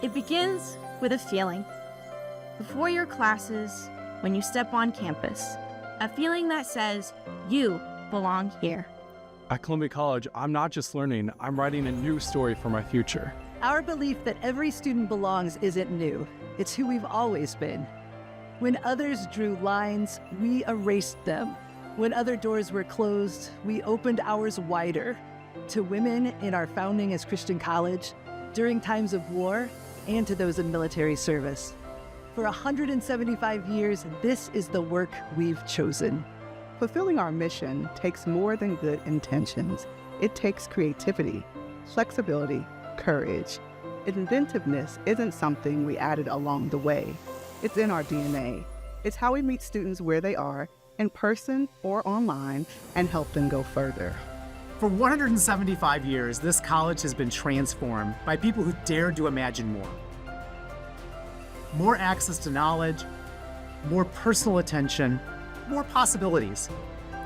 It begins with a feeling. Before your classes, when you step on campus, a feeling that says you belong here. At Columbia College, I'm not just learning, I'm writing a new story for my future. Our belief that every student belongs isn't new. It's who we've always been. When others drew lines, we erased them. When other doors were closed, we opened ours wider. To women in our founding as Christian College, during times of war, and to those in military service. For 175 years, this is the work we've chosen. Fulfilling our mission takes more than good intentions. It takes creativity, flexibility, courage. Inventiveness isn't something we added along the way. It's in our DNA. It's how we meet students where they are, in person or online, and help them go further. For 175 years, this college has been transformed by people who dared to imagine more. More access to knowledge, more personal attention, more possibilities,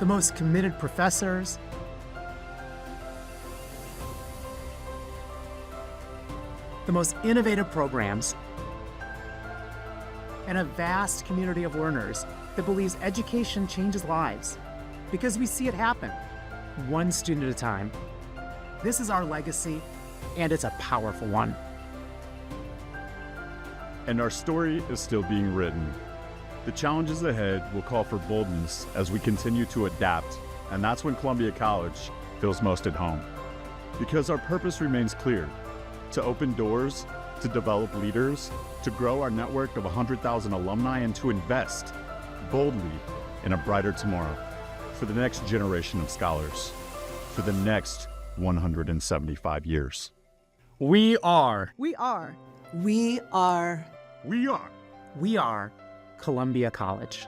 the most committed professors, the most innovative programs, and a vast community of learners that believes education changes lives because we see it happen, one student at a time. This is our legacy, and it's a powerful one. And our story is still being written. The challenges ahead will call for boldness as we continue to adapt, and that's when Columbia College feels most at home. Because our purpose remains clear: to open doors, to develop leaders, to grow our network of 100,000 alumni, and to invest boldly in a brighter tomorrow for the next generation of scholars, for the next 175 years. We are Columbia College.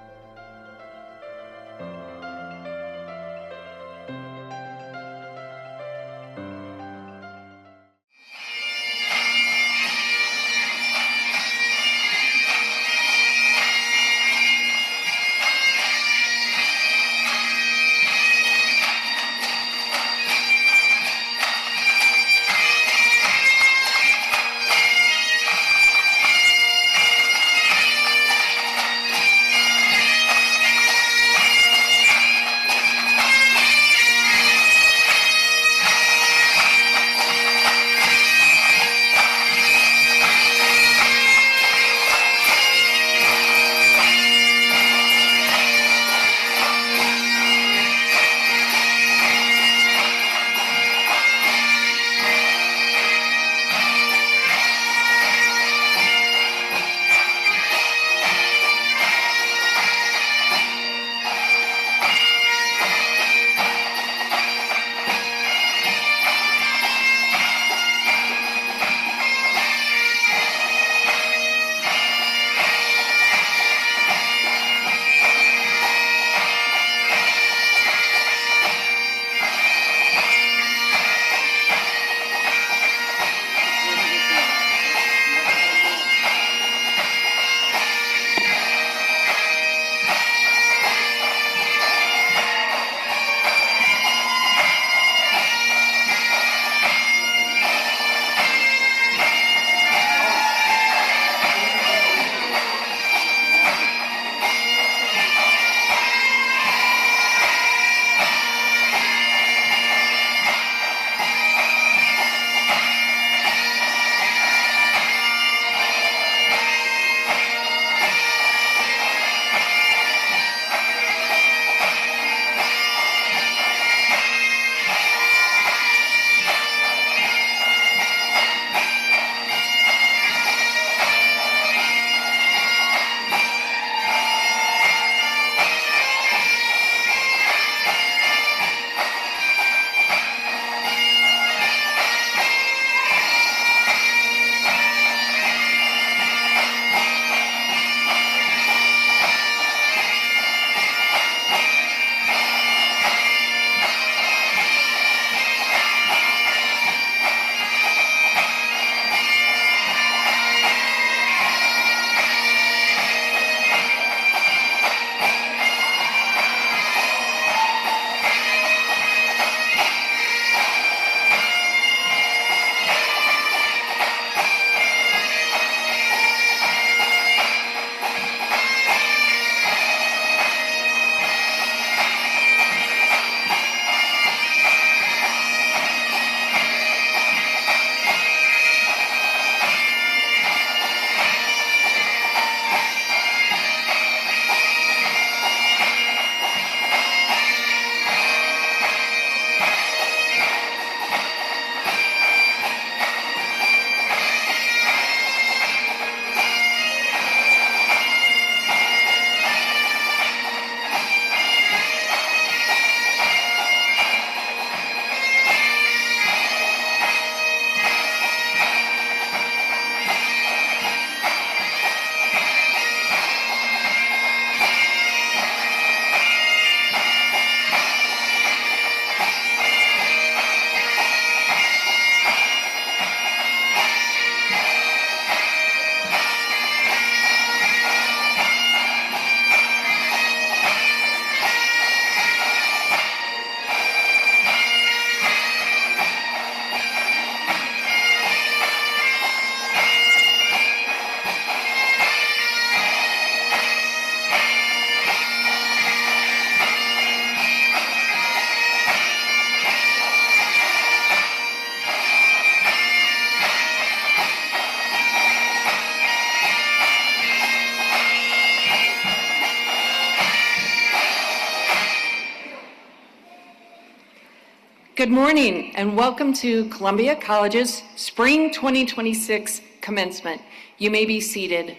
Good morning and welcome to Columbia College's Spring 2026 Commencement. You may be seated.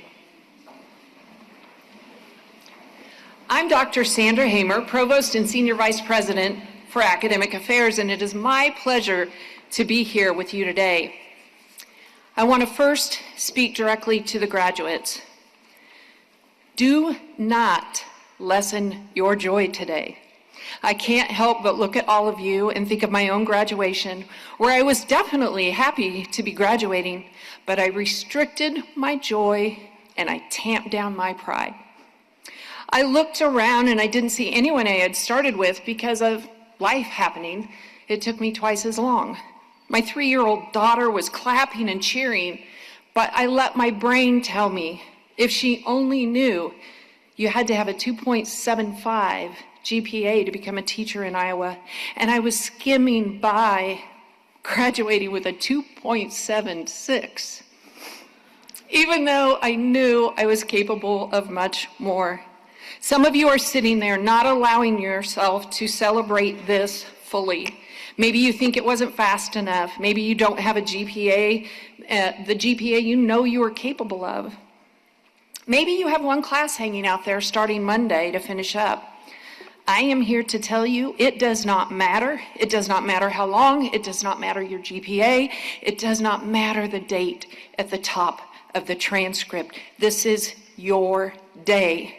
I'm Dr. Sandra Hamer, Provost and Senior Vice President for Academic Affairs, and it is my pleasure to be here with you today. I want to first speak directly to the graduates. Do not lessen your joy today. I can't help but look at all of you and think of my own graduation, where I was definitely happy to be graduating, but I restricted my joy and I tamped down my pride. I looked around and I didn't see anyone I had started with because of life happening. It took me twice as long. My 3-year-old daughter was clapping and cheering, but I let my brain tell me, if she only knew you had to have a 2.75 GPA to become a teacher in Iowa, and I was skimming by, graduating with a 2.76, even though I knew I was capable of much more. Some of you are sitting there not allowing yourself to celebrate this fully. Maybe you think it wasn't fast enough. Maybe you don't have a GPA, the GPA you know you are capable of. Maybe you have one class hanging out there starting Monday to finish up. I am here to tell you it does not matter. It does not matter how long. It does not matter your GPA. It does not matter the date at the top of the transcript. This is your day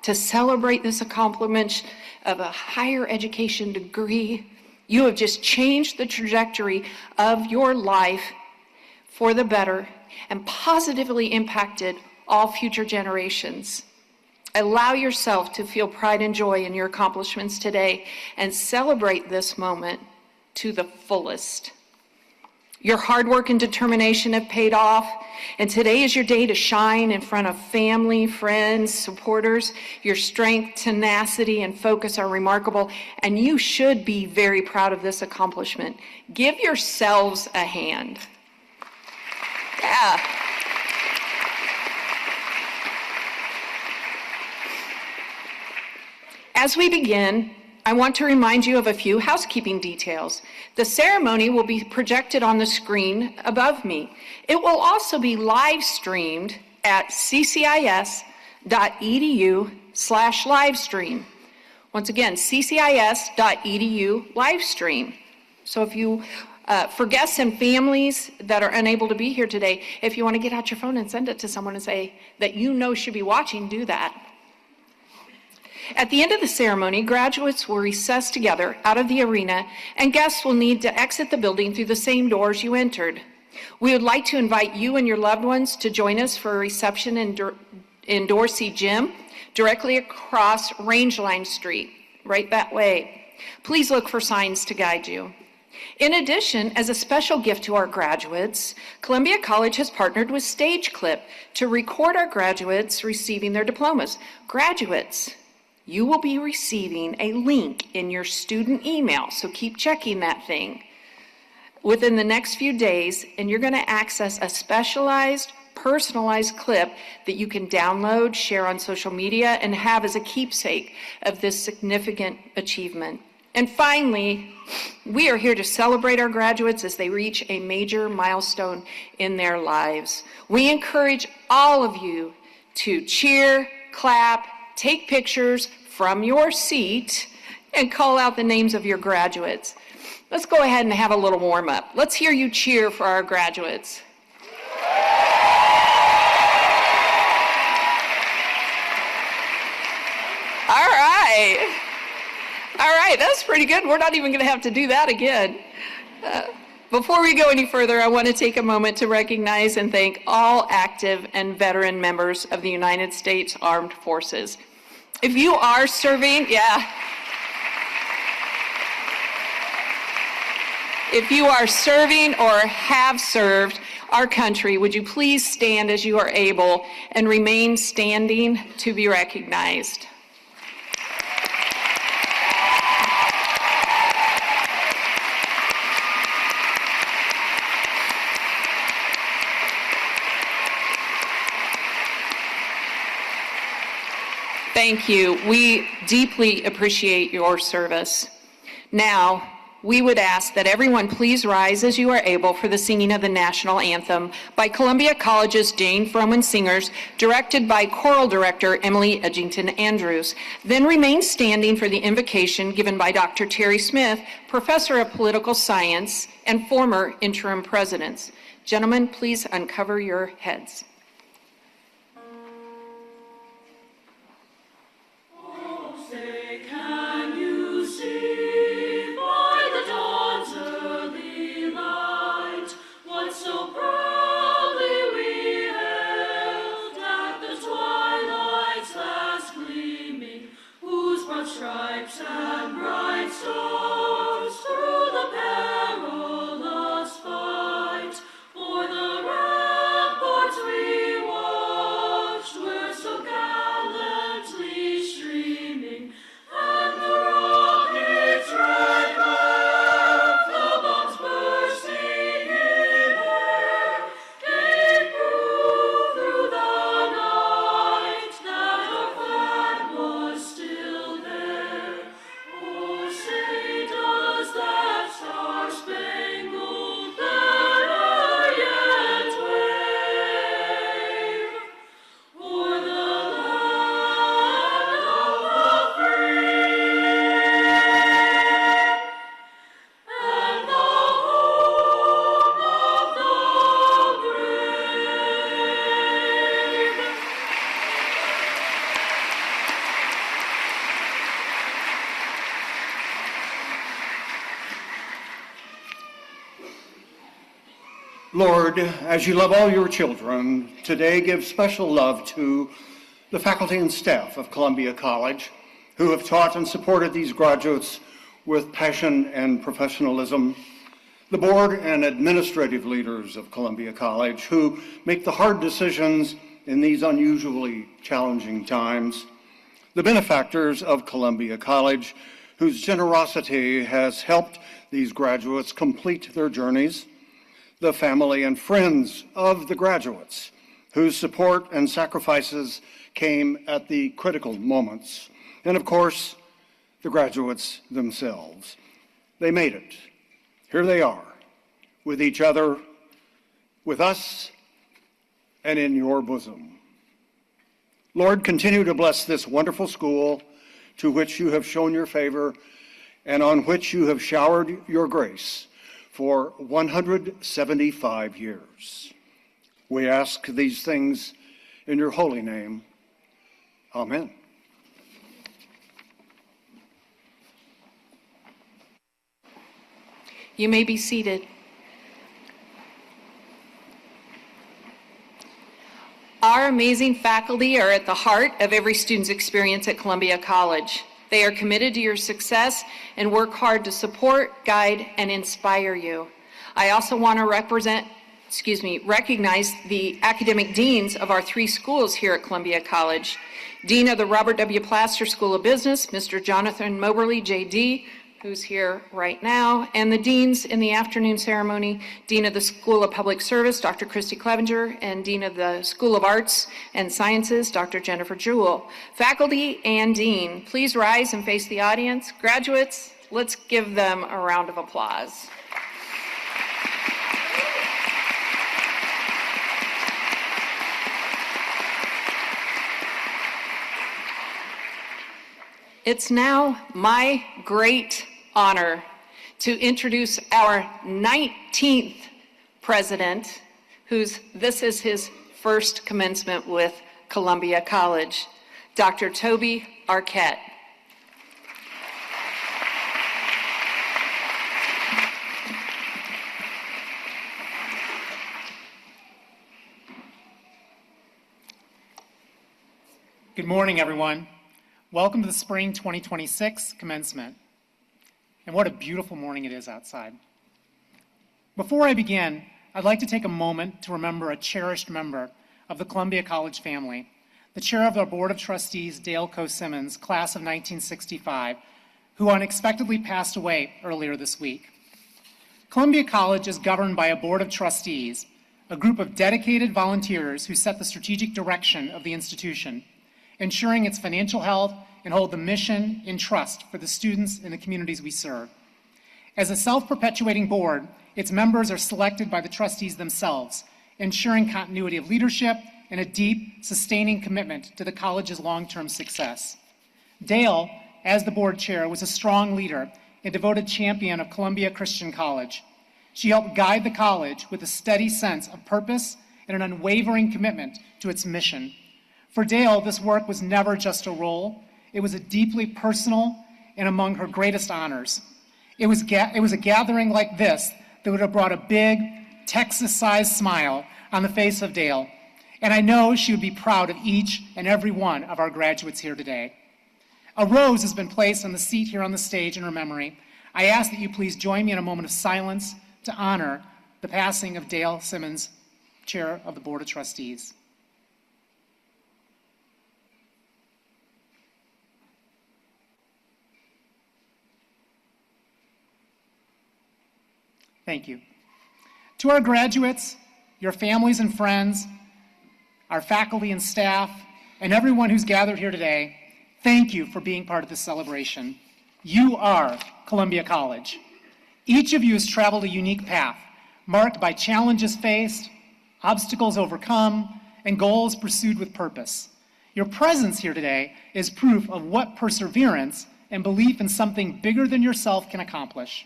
to celebrate this accomplishment of a higher education degree. You have just changed the trajectory of your life for the better and positively impacted all future generations. Allow yourself to feel pride and joy in your accomplishments today and celebrate this moment to the fullest. Your hard work and determination have paid off, and today is your day to shine in front of family, friends, supporters. Your strength, tenacity, and focus are remarkable, and you should be very proud of this accomplishment. Give yourselves a hand. Yeah. As we begin, I want to remind you of a few housekeeping details. The ceremony will be projected on the screen above me. It will also be live streamed at ccis.edu/livestream. Once again, ccis.edu/livestream. So if you, for guests and families that are unable to be here today, if you want to get out your phone and send it to someone and say that you know should be watching, do that. At the end of the ceremony, graduates will recess together out of the arena, and guests will need to exit the building through the same doors you entered. We would like to invite you and your loved ones to join us for a reception in Dorsey Gym, directly across Rangeline Street, right that way. Please look for signs to guide you. In addition, as a special gift to our graduates, Columbia College has partnered with Stage Clip to record our graduates receiving their diplomas. Graduates, you will be receiving a link in your student email, so keep checking that thing within the next few days, and you're going to access a specialized, personalized clip that you can download, share on social media, and have as a keepsake of this significant achievement. And finally, we are here to celebrate our graduates as they reach a major milestone in their lives. We encourage all of you to cheer, clap, take pictures from your seat, and call out the names of your graduates. Let's go ahead and have a little warm up. Let's hear you cheer for our graduates. All right. All right, that's pretty good. We're not even going to have to do that again. Before we go any further, I want to take a moment to recognize and thank all active and veteran members of the United States Armed Forces. If you are serving, if you are serving or have served our country, would you please stand as you are able and remain standing to be recognized? Thank you. We deeply appreciate your service. Now, we would ask that everyone please rise as you are able for the singing of the national anthem by Columbia College's Jane Froman Singers, directed by choral director Emily Edgington Andrews. Then remain standing for the invocation given by Dr. Terry Smith, professor of political science and former interim president. Gentlemen, please uncover your heads. Stripes and bright stars through the perilous fight, for the ramparts we watched were so gallantly streaming, and the rockets' red glare, the bombs bursting in air, gave proof through the night that our flag was still there. Oh, say does that star-spangled banner yet wave o'er the land of the free and the home of the brave? Lord, as you love all your children, today give special love to the faculty and staff of Columbia College who have taught and supported these graduates with passion and professionalism, the board and administrative leaders of Columbia College who make the hard decisions in these unusually challenging times, the benefactors of Columbia College whose generosity has helped these graduates complete their journeys, the family and friends of the graduates whose support and sacrifices came at the critical moments, and of course, the graduates themselves. They made it. Here they are, with each other, with us, and in your bosom. Lord, continue to bless this wonderful school to which you have shown your favor and on which you have showered your grace for 175 years. We ask these things in your holy name. Amen. You may be seated. Our amazing faculty are at the heart of every student's experience at Columbia College. They are committed to your success and work hard to support, guide, and inspire you. I also want to recognize the academic deans of our 3 schools here at Columbia College. Dean of the Robert W. Plaster School of Business, Mr. Jonathan Moberly, JD, who's here right now, and the deans in the afternoon ceremony, Dean of the School of Public Service, Dr. Christy Clevenger, and Dean of the School of Arts and Sciences, Dr. Jennifer Jewell. Faculty and Dean, please rise and face the audience. Graduates, let's give them a round of applause. It's now my great honor to introduce our 19th president, this is his first commencement with Columbia College, Dr. Toby Arquette. Good morning, everyone. Welcome to the Spring 2026 Commencement. And what a beautiful morning it is outside. Before I begin, I'd like to take a moment to remember a cherished member of the Columbia College family, the chair of our Board of Trustees, Dale Coe-Simmons, class of 1965, who unexpectedly passed away earlier this week. Columbia College is governed by a Board of Trustees, a group of dedicated volunteers who set the strategic direction of the institution, ensuring its financial health and hold the mission in trust for the students and the communities we serve. As a self-perpetuating board, its members are selected by the trustees themselves, ensuring continuity of leadership and a deep, sustaining commitment to the college's long-term success. Dale, as the board chair, was a strong leader and devoted champion of Columbia Christian College. She helped guide the college with a steady sense of purpose and an unwavering commitment to its mission. For Dale, this work was never just a role. It was a deeply personal and among her greatest honors. It was a gathering like this that would have brought a big, Texas-sized smile on the face of Dale. And I know she would be proud of each and every one of our graduates here today. A rose has been placed on the seat here on the stage in her memory. I ask that you please join me in a moment of silence to honor the passing of Dale Simmons, Chair of the Board of Trustees. Thank you. To our graduates, your families and friends, our faculty and staff, and everyone who's gathered here today, thank you for being part of this celebration. You are Columbia College. Each of you has traveled a unique path, marked by challenges faced, obstacles overcome, and goals pursued with purpose. Your presence here today is proof of what perseverance and belief in something bigger than yourself can accomplish.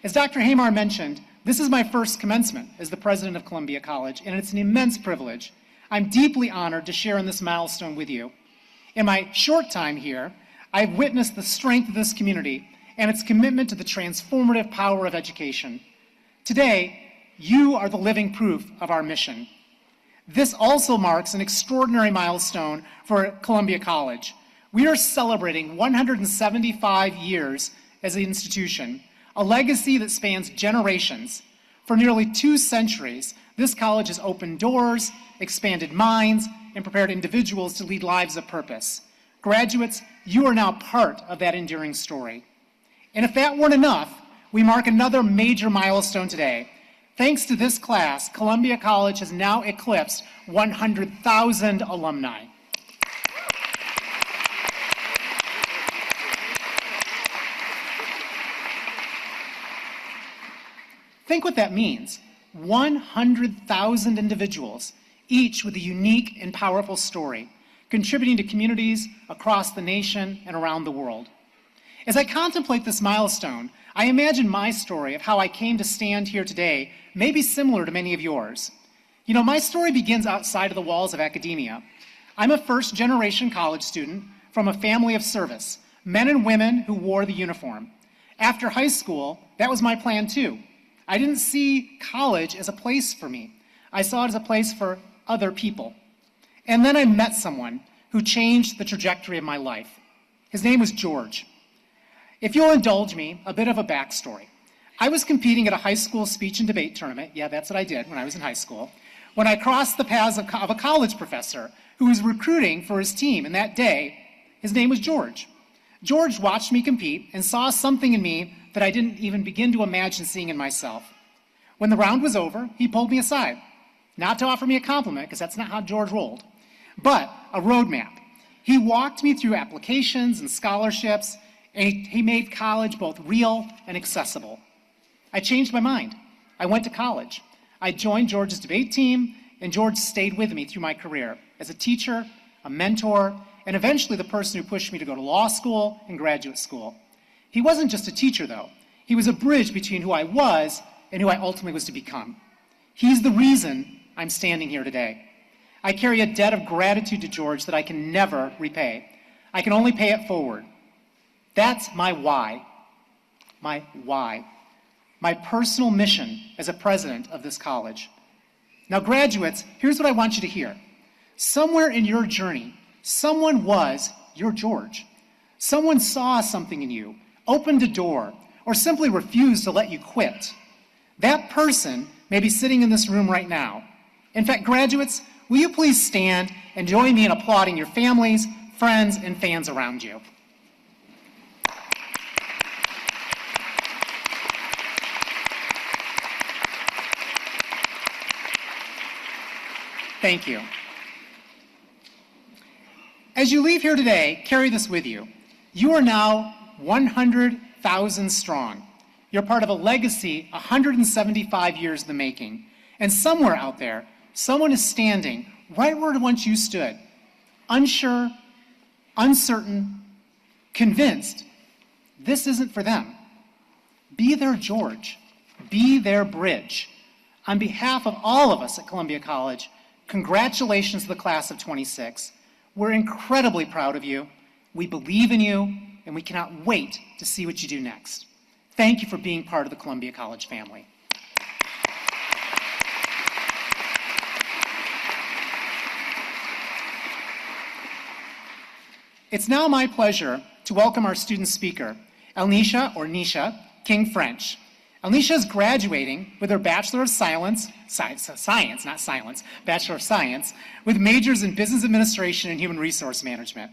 As Dr. Hamar mentioned, this is my first commencement as the president of Columbia College, and it's an immense privilege. I'm deeply honored to share in this milestone with you. In my short time here, I've witnessed the strength of this community and its commitment to the transformative power of education. Today, you are the living proof of our mission. This also marks an extraordinary milestone for Columbia College. We are celebrating 175 years as an institution, a legacy that spans generations. For nearly 2 centuries, this college has opened doors, expanded minds, and prepared individuals to lead lives of purpose. Graduates, you are now part of that enduring story. And if that weren't enough, we mark another major milestone today. Thanks to this class, Columbia College has now eclipsed 100,000 alumni. Think what that means. 100,000 individuals, each with a unique and powerful story, contributing to communities across the nation and around the world. As I contemplate this milestone, I imagine my story of how I came to stand here today may be similar to many of yours. You know, my story begins outside of the walls of academia. I'm a first-generation college student from a family of service, men and women who wore the uniform. After high school, that was my plan too. I didn't see college as a place for me. I saw it as a place for other people. And then I met someone who changed the trajectory of my life. His name was George. If you'll indulge me, a bit of a backstory. I was competing at a high school speech and debate tournament. Yeah, that's what I did when I was in high school. When I crossed the paths of a college professor who was recruiting for his team, and that day, his name was George. George watched me compete and saw something in me that I didn't even begin to imagine seeing in myself. When the round was over, he pulled me aside, not to offer me a compliment, because that's not how George rolled, but a roadmap. He walked me through applications and scholarships, and he made college both real and accessible. I changed my mind. I went to college. I joined George's debate team, and George stayed with me through my career as a teacher, a mentor, and eventually the person who pushed me to go to law school and graduate school. He wasn't just a teacher, though. He was a bridge between who I was and who I ultimately was to become. He's the reason I'm standing here today. I carry a debt of gratitude to George that I can never repay. I can only pay it forward. That's my why. My why. My personal mission as a president of this college. Now, graduates, here's what I want you to hear. Somewhere in your journey, someone was your George. Someone saw something in you, opened a door, or simply refused to let you quit. That person may be sitting in this room right now. In fact, graduates, will you please stand and join me in applauding your families, friends, and fans around you. Thank you. As you leave here today, carry this with you. You are now 100 100,000 strong. You're part of a legacy 175 years in the making. And somewhere out there, someone is standing right where once you stood, unsure, uncertain, convinced this isn't for them. Be their George. Be their bridge. On behalf of all of us at Columbia College, congratulations to the class of 26. We're incredibly proud of you. We believe in you, and we cannot wait to see what you do next. Thank you for being part of the Columbia College family. It's now my pleasure to welcome our student speaker, Elnisha, or Nisha, King French. Elnisha is graduating with her Bachelor of Science, not Silence, Bachelor of Science, with majors in Business Administration and Human Resource Management.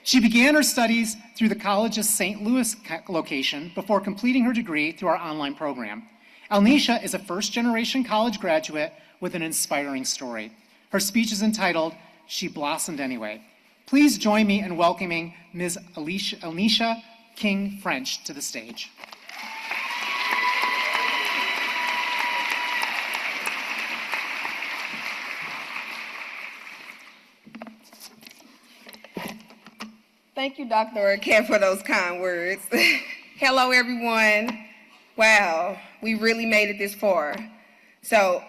She began her studies through the college's St. Louis location before completing her degree through our online program. Elnisha is a first-generation college graduate with an inspiring story. Her speech is entitled, She Blossomed Anyway. Please join me in welcoming Ms. Elnisha King French to the stage. Thank you, Dr. Arquette, for those kind words. Hello, everyone. Wow, we really made it this far. So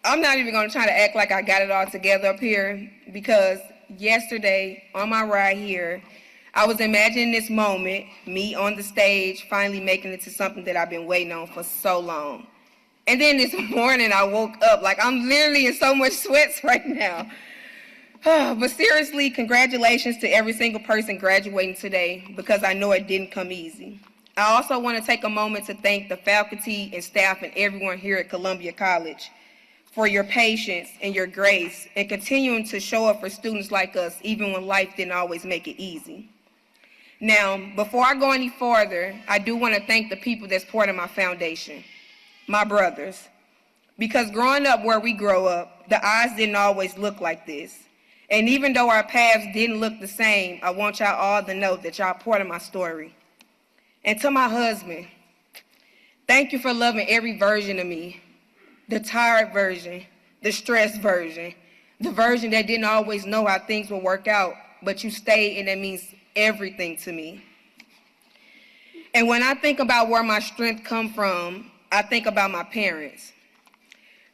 I'm not even going to try to act like I got it all together up here, because yesterday on my ride here, I was imagining this moment, me on the stage, finally making it to something that I've been waiting on for so long. And then this morning I woke up like I'm literally in so much sweats right now. But seriously, congratulations to every single person graduating today, because I know it didn't come easy. I also want to take a moment to thank the faculty and staff and everyone here at Columbia College for your patience and your grace and continuing to show up for students like us even when life didn't always make it easy. Now, before I go any farther, I do want to thank the people that's part of my foundation, my brothers, because growing up where we grow up, the odds didn't always look like this. And even though our paths didn't look the same, I want y'all all to know that y'all part of my story. And to my husband, thank you for loving every version of me. The tired version, the stressed version, the version that didn't always know how things would work out, but you stayed, and that means everything to me. And when I think about where my strength come from, I think about my parents.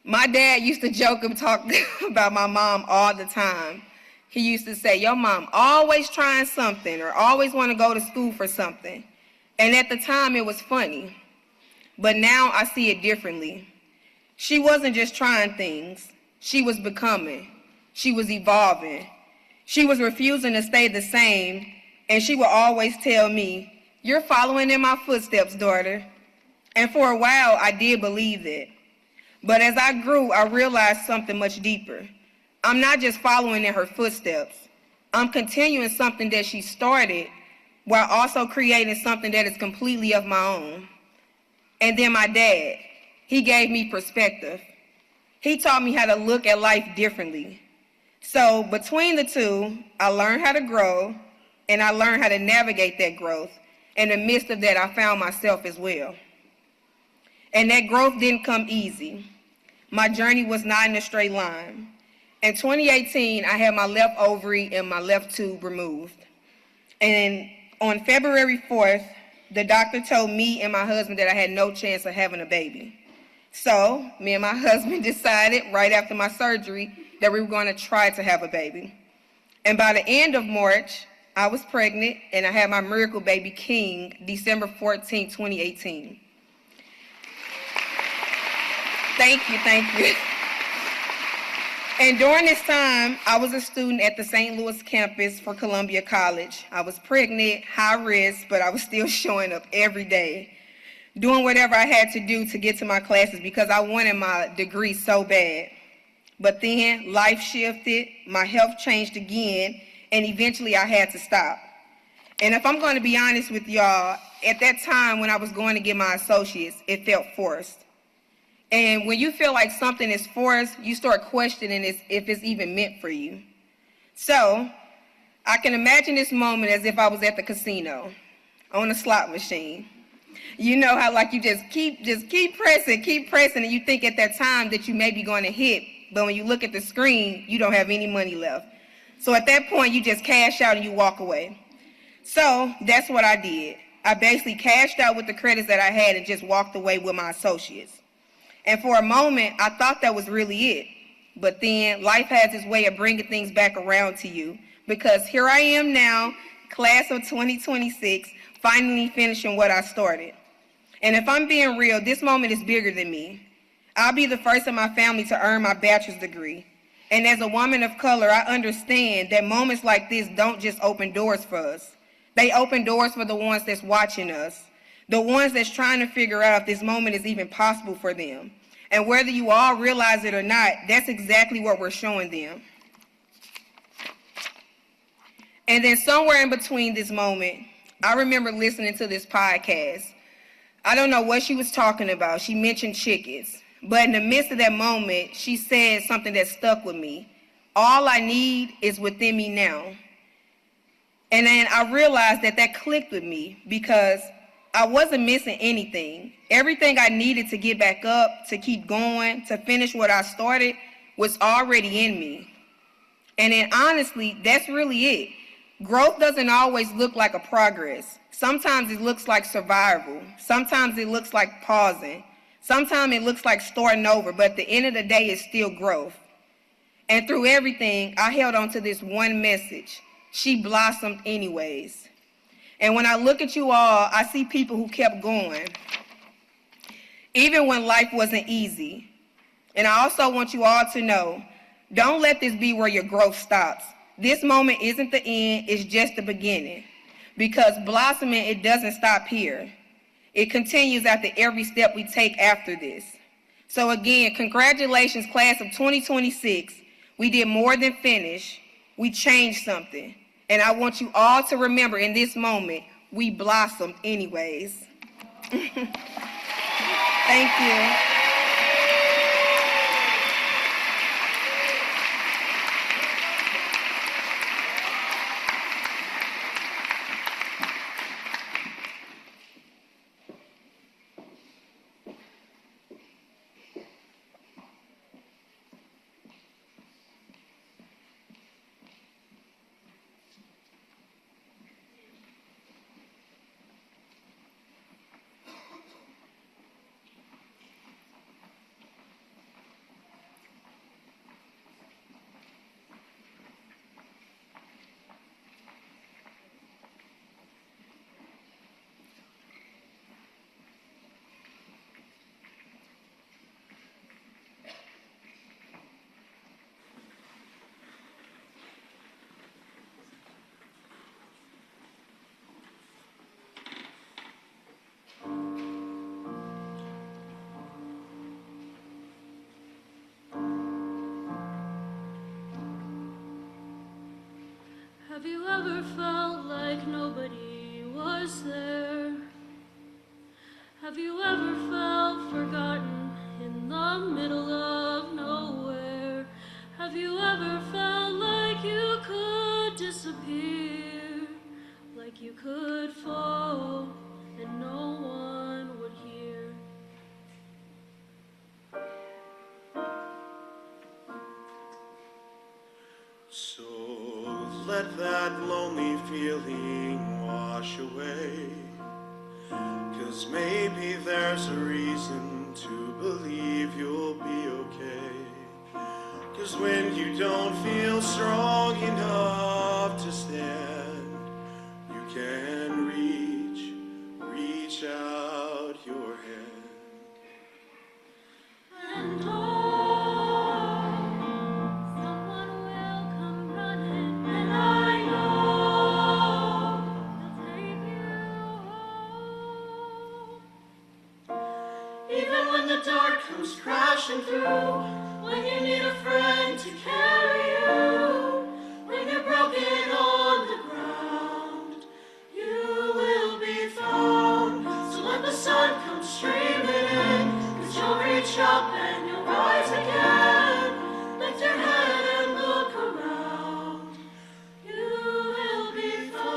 My dad used to joke and talk about my mom all the time. He used to say, your mom always trying something or always want to go to school for something. And at the time, it was funny. But now I see it differently. She wasn't just trying things. She was becoming. She was evolving. She was refusing to stay the same. And she would always tell me, you're following in my footsteps, daughter. And for a while, I did believe that. But as I grew, I realized something much deeper. I'm not just following in her footsteps. I'm continuing something that she started while also creating something that is completely of my own. And then my dad, he gave me perspective. He taught me how to look at life differently. So between the two, I learned how to grow, and I learned how to navigate that growth. In the midst of that, I found myself as well. And that growth didn't come easy. My journey was not in a straight line. In 2018, I had my left ovary and my left tube removed. And on February 4th, the doctor told me and my husband that I had no chance of having a baby. So me and my husband decided right after my surgery that we were going to try to have a baby. And by the end of March, I was pregnant, and I had my miracle baby, King, December 14, 2018. Thank you. And during this time, I was a student at the St. Louis campus for Columbia College. I was pregnant, high risk, but I was still showing up every day, doing whatever I had to do to get to my classes because I wanted my degree so bad. But then life shifted, my health changed again, and eventually I had to stop. And if I'm going to be honest with y'all, at that time when I was going to get my associates, it felt forced. And when you feel like something is forced, you start questioning if it's even meant for you. So I can imagine this moment as if I was at the casino on a slot machine. You know how like you just keep pressing, and you think at that time that you may be going to hit, but when you look at the screen, you don't have any money left. So at that point, you just cash out and you walk away. So that's what I did. I basically cashed out with the credits that I had and just walked away with my associates. And for a moment, I thought that was really it. But then life has its way of bringing things back around to you, because here I am now, class of 2026, finally finishing what I started. And if I'm being real, this moment is bigger than me. I'll be the first in my family to earn my bachelor's degree. And as a woman of color, I understand that moments like this don't just open doors for us. They open doors for the ones that's watching us, the ones that's trying to figure out if this moment is even possible for them. And whether you all realize it or not, that's exactly what we're showing them. And then somewhere in between this moment, I remember listening to this podcast. I don't know what she was talking about. She mentioned chickens. But in the midst of that moment, she said something that stuck with me. All I need is within me now. And then I realized that that clicked with me, because I wasn't missing anything. Everything I needed to get back up, to keep going, to finish what I started was already in me. And then honestly, that's really it. Growth doesn't always look like a progress. Sometimes it looks like survival. Sometimes it looks like pausing. Sometimes it looks like starting over, but at the end of the day, it's still growth. And through everything, I held on to this one message. She blossomed anyways. And when I look at you all, I see people who kept going, even when life wasn't easy. And I also want you all to know, don't let this be where your growth stops. This moment isn't the end, it's just the beginning. Because blossoming, it doesn't stop here. It continues after every step we take after this. So again, congratulations, class of 2026. We did more than finish. We changed something. And I want you all to remember in this moment, we blossomed anyways. Thank you. Have you ever felt like nobody was there? Have you ever felt forgotten in the middle of nowhere? Have you ever felt like you could disappear, like you could fall and no one would hear? So let that lonely feeling wash away, 'cause maybe there's a reason to believe you'll be okay. 'Cause when you don't feel strong enough to stand, you can reach out your hand. And someone will come running, and I know he'll take you home. Even when the dark comes crashing through, when you need a friend to carry you, when you're broken on the ground, you will be found. So let the sun come streaming in, 'cause you'll reach up and you'll rise again. Lift your head and look around, you will be found.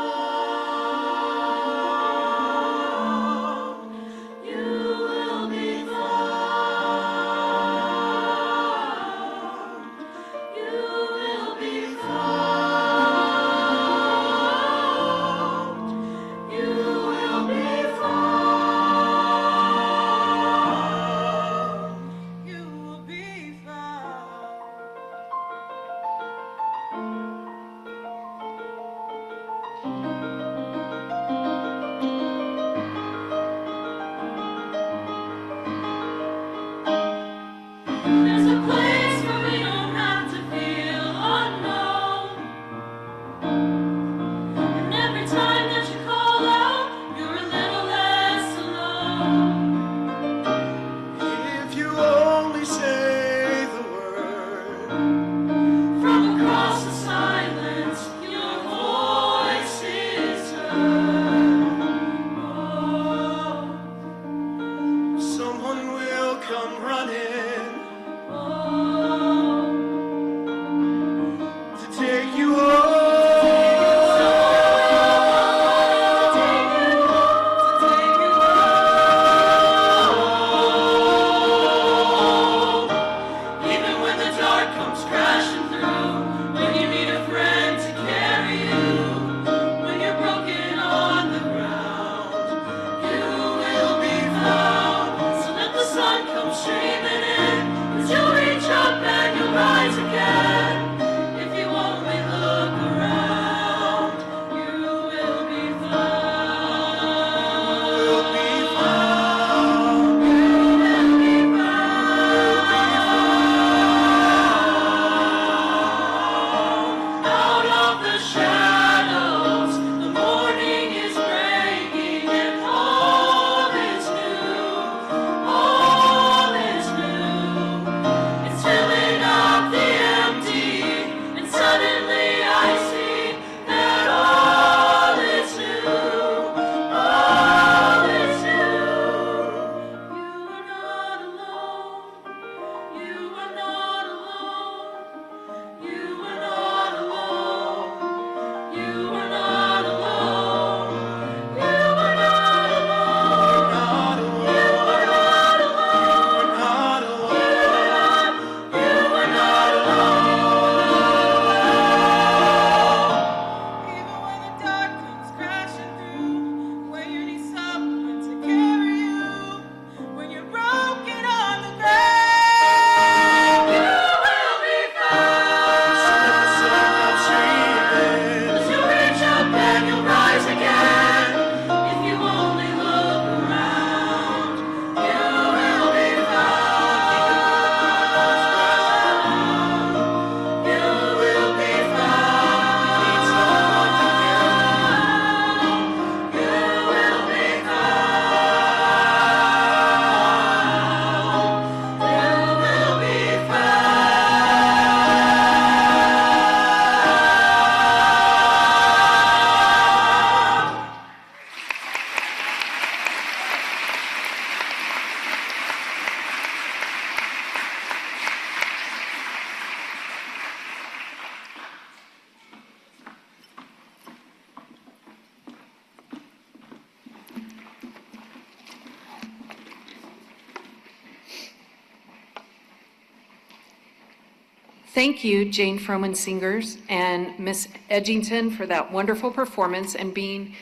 Thank you, Jane Froman Singers and Miss Edgington, for that wonderful performance and being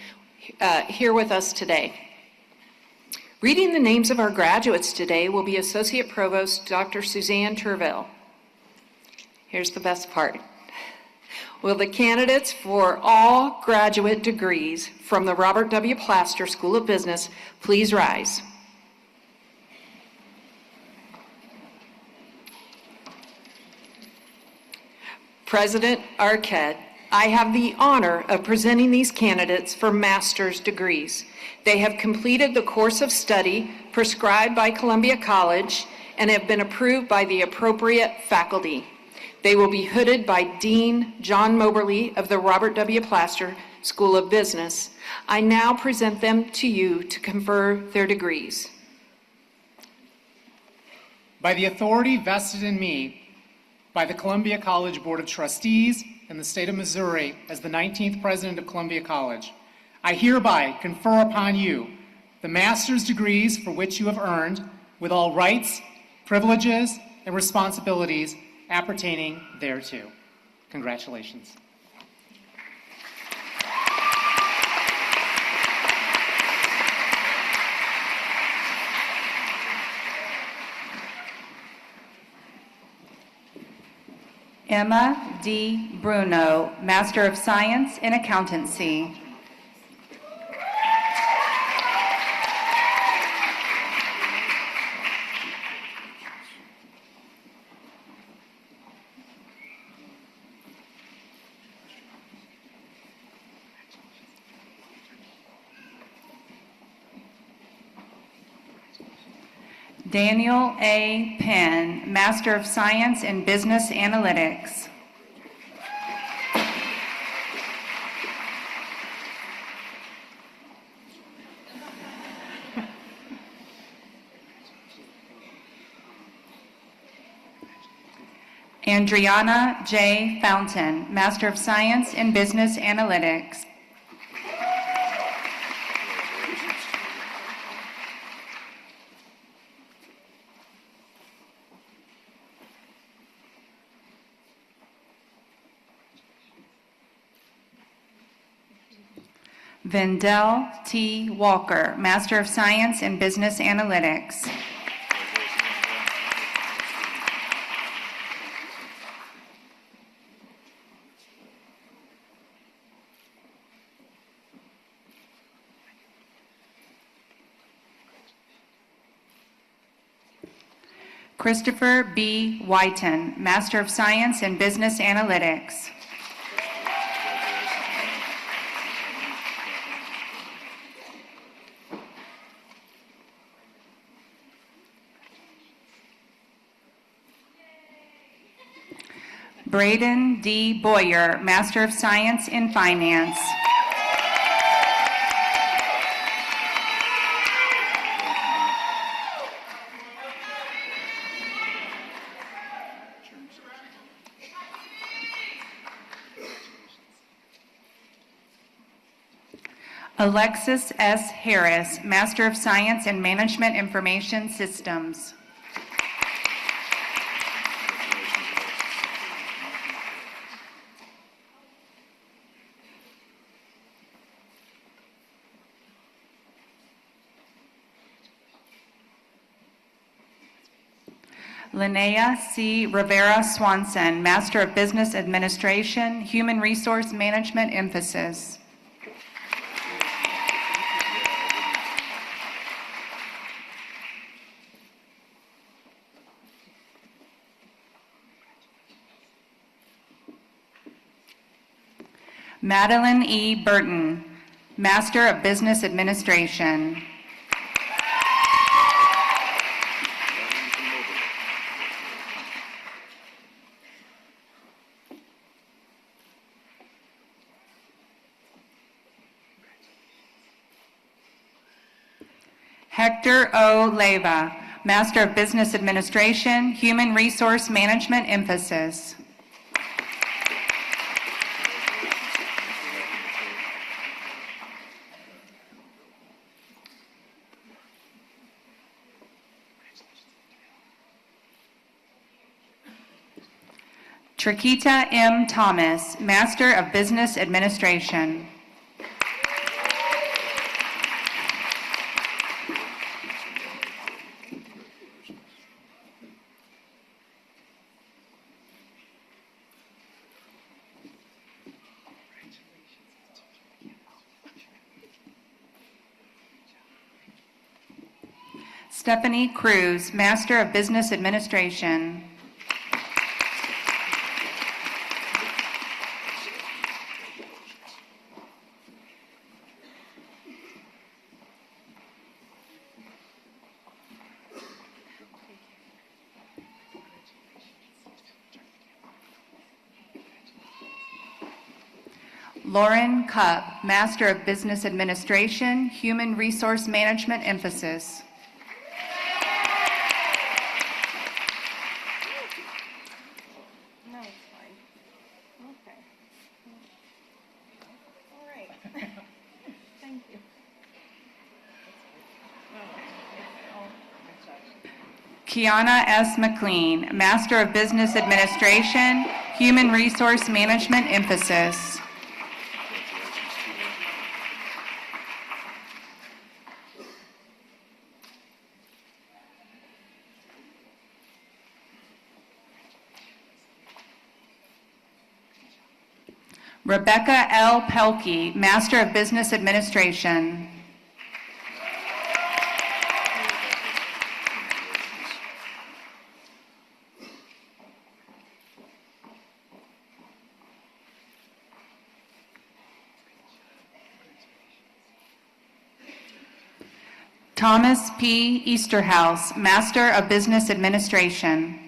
here with us today. Reading the names of our graduates today will be Associate Provost Dr. Suzanne Turville. Here's the best part. Will the candidates for all graduate degrees from the Robert W. Plaster School of Business please rise? President Arquette, I have the honor of presenting these candidates for master's degrees. They have completed the course of study prescribed by Columbia College and have been approved by the appropriate faculty. They will be hooded by Dean John Moberly of the Robert W. Plaster School of Business. I now present them to you to confer their degrees. By the authority vested in me by the Columbia College Board of Trustees in the state of Missouri as the 19th President of Columbia College, I hereby confer upon you the master's degrees for which you have earned, with all rights, privileges, and responsibilities appertaining thereto. Congratulations. Emma D. Bruno, Master of Science in Accountancy. Daniel A. Penn, Master of Science in Business Analytics. Andriana J. Fountain, Master of Science in Business Analytics. Vendell T. Walker, Master of Science in Business Analytics. Christopher B. Whiten, Master of Science in Business Analytics. Braden D. Boyer, Master of Science in Finance. Alexis S. Harris, Master of Science in Management Information Systems. Linnea C. Rivera Swanson, Master of Business Administration, Human Resource Management Emphasis. Madeline E. Burton, Master of Business Administration. Hector O. Leyva, Master of Business Administration, Human Resource Management Emphasis. Triquita M. Thomas, Master of Business Administration. Stephanie Cruz, Master of Business Administration. Lauren Cupp, Master of Business Administration, Human Resource Management emphasis. No, it's fine. Okay. All right. Thank you. Kiana S. McLean, Master of Business Administration, Human Resource Management emphasis. Rebecca L. Pelkey, Master of Business Administration. Thomas P. Easterhouse, Master of Business Administration.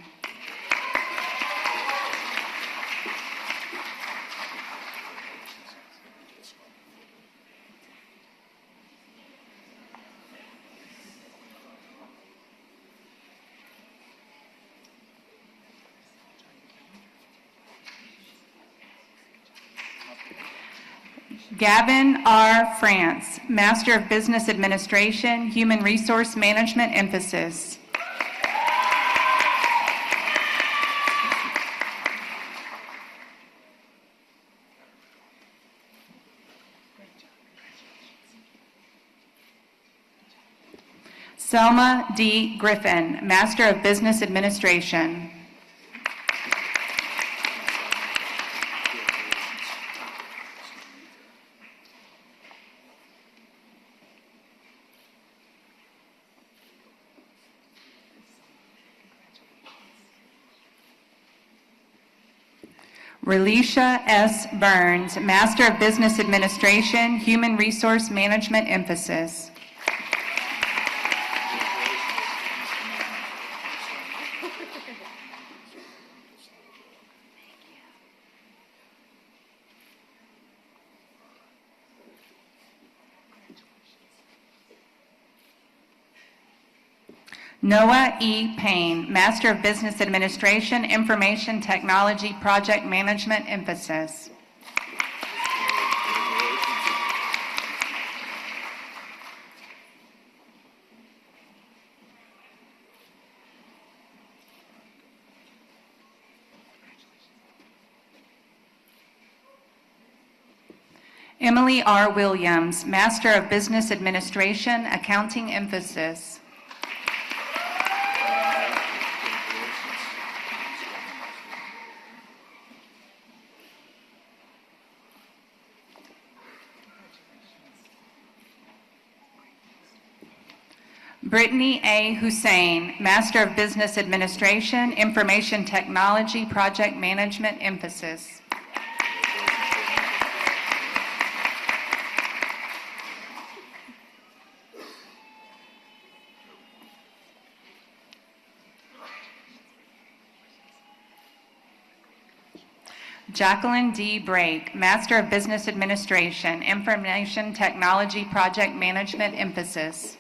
Gavin R. France, Master of Business Administration, Human Resource Management emphasis. Selma D. Griffin, Master of Business Administration. Relisha S. Burns, Master of Business Administration, Human Resource Management emphasis. Noah E. Payne, Master of Business Administration, Information Technology Project Management emphasis. Emily R. Williams, Master of Business Administration, Accounting emphasis. Brittany A. Hussein, Master of Business Administration, Information Technology Project Management emphasis. Jacqueline D. Brake, Master of Business Administration, Information Technology Project Management emphasis.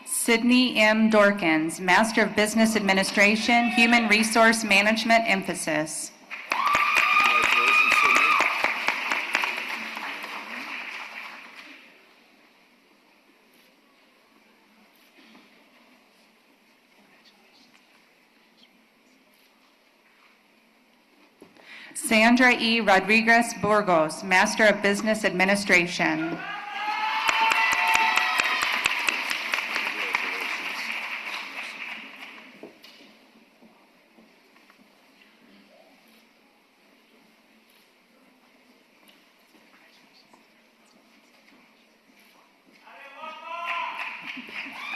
Sydney M. Dorkins, Master of Business Administration, Human Resource Management emphasis. Congratulations, Sydney. Sandra E. Rodriguez Burgos, Master of Business Administration.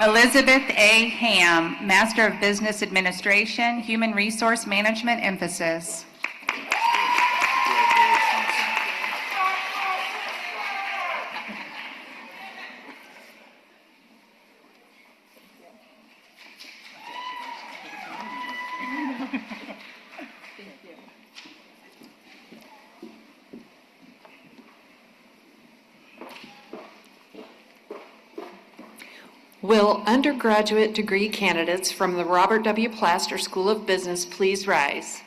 Elizabeth A. Ham, Master of Business Administration, Human Resource Management emphasis. Will undergraduate degree candidates from the Robert W. Plaster School of Business please rise?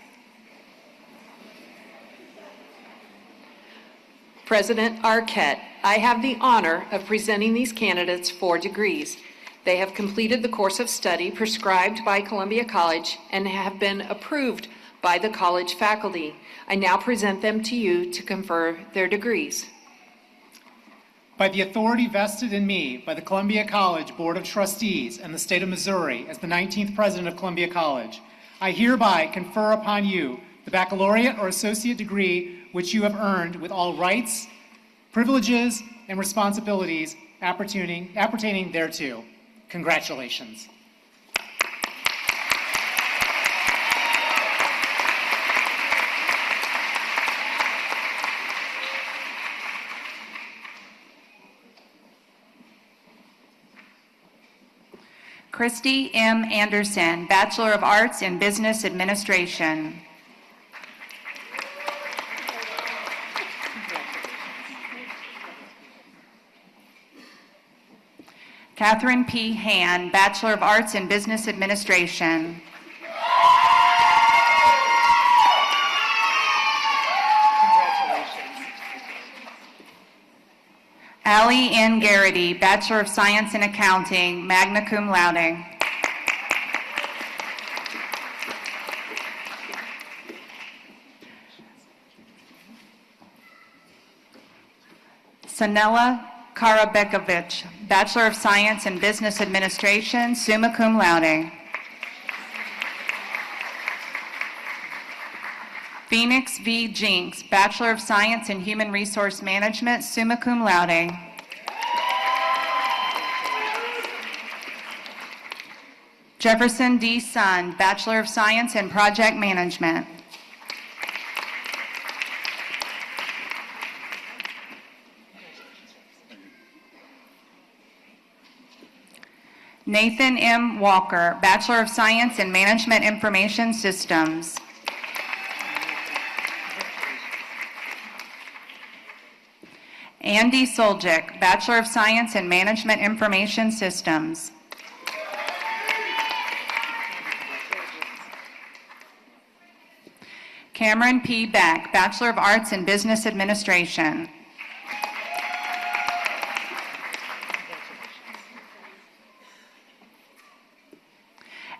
President Arquette, I have the honor of presenting these candidates for degrees. They have completed the course of study prescribed by Columbia College and have been approved by the college faculty. I now present them to you to confer their degrees. By the authority vested in me by the Columbia College Board of Trustees and the state of Missouri as the 19th president of Columbia College, I hereby confer upon you the baccalaureate or associate degree which you have earned with all rights, privileges, and responsibilities appertaining thereto. Congratulations. Christy M. Anderson, Bachelor of Arts in Business Administration. Catherine P. Han, Bachelor of Arts in Business Administration. Allie N. Garrity, Bachelor of Science in Accounting, magna cum laude. Sanela Karabekovich, Bachelor of Science in Business Administration, summa cum laude. Phoenix V. Jinks, Bachelor of Science in Human Resource Management, summa cum laude. Jefferson D. Sun, Bachelor of Science in Project Management. Nathan M. Walker, Bachelor of Science in Management Information Systems. Andy Soljic, Bachelor of Science in Management Information Systems. Cameron P. Beck, Bachelor of Arts in Business Administration.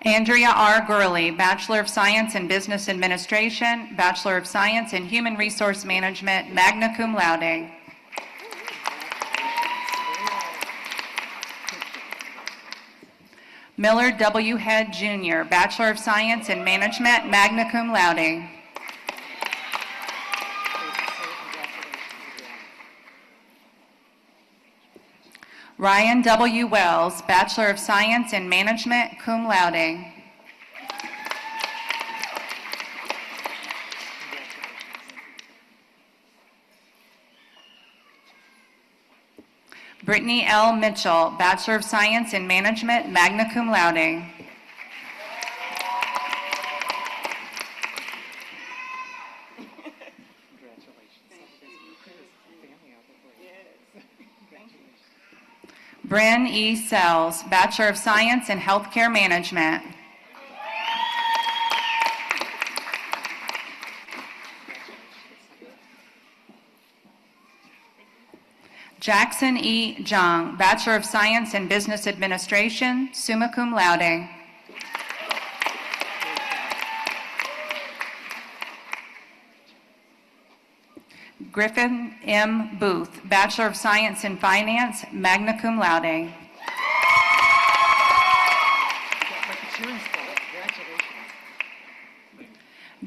Andrea R. Gurley, Bachelor of Science in Business Administration, Bachelor of Science in Human Resource Management, magna cum laude. Miller W. Head, Jr., Bachelor of Science in Management, magna cum laude. Ryan W. Wells, Bachelor of Science in Management, cum laude. Brittany L. Mitchell, Bachelor of Science in Management, magna cum laude. Bryn E. Sells, Bachelor of Science in Healthcare Management. Jackson E. Jung, Bachelor of Science in Business Administration, summa cum laude. Griffin M. Booth, Bachelor of Science in Finance, magna cum laude.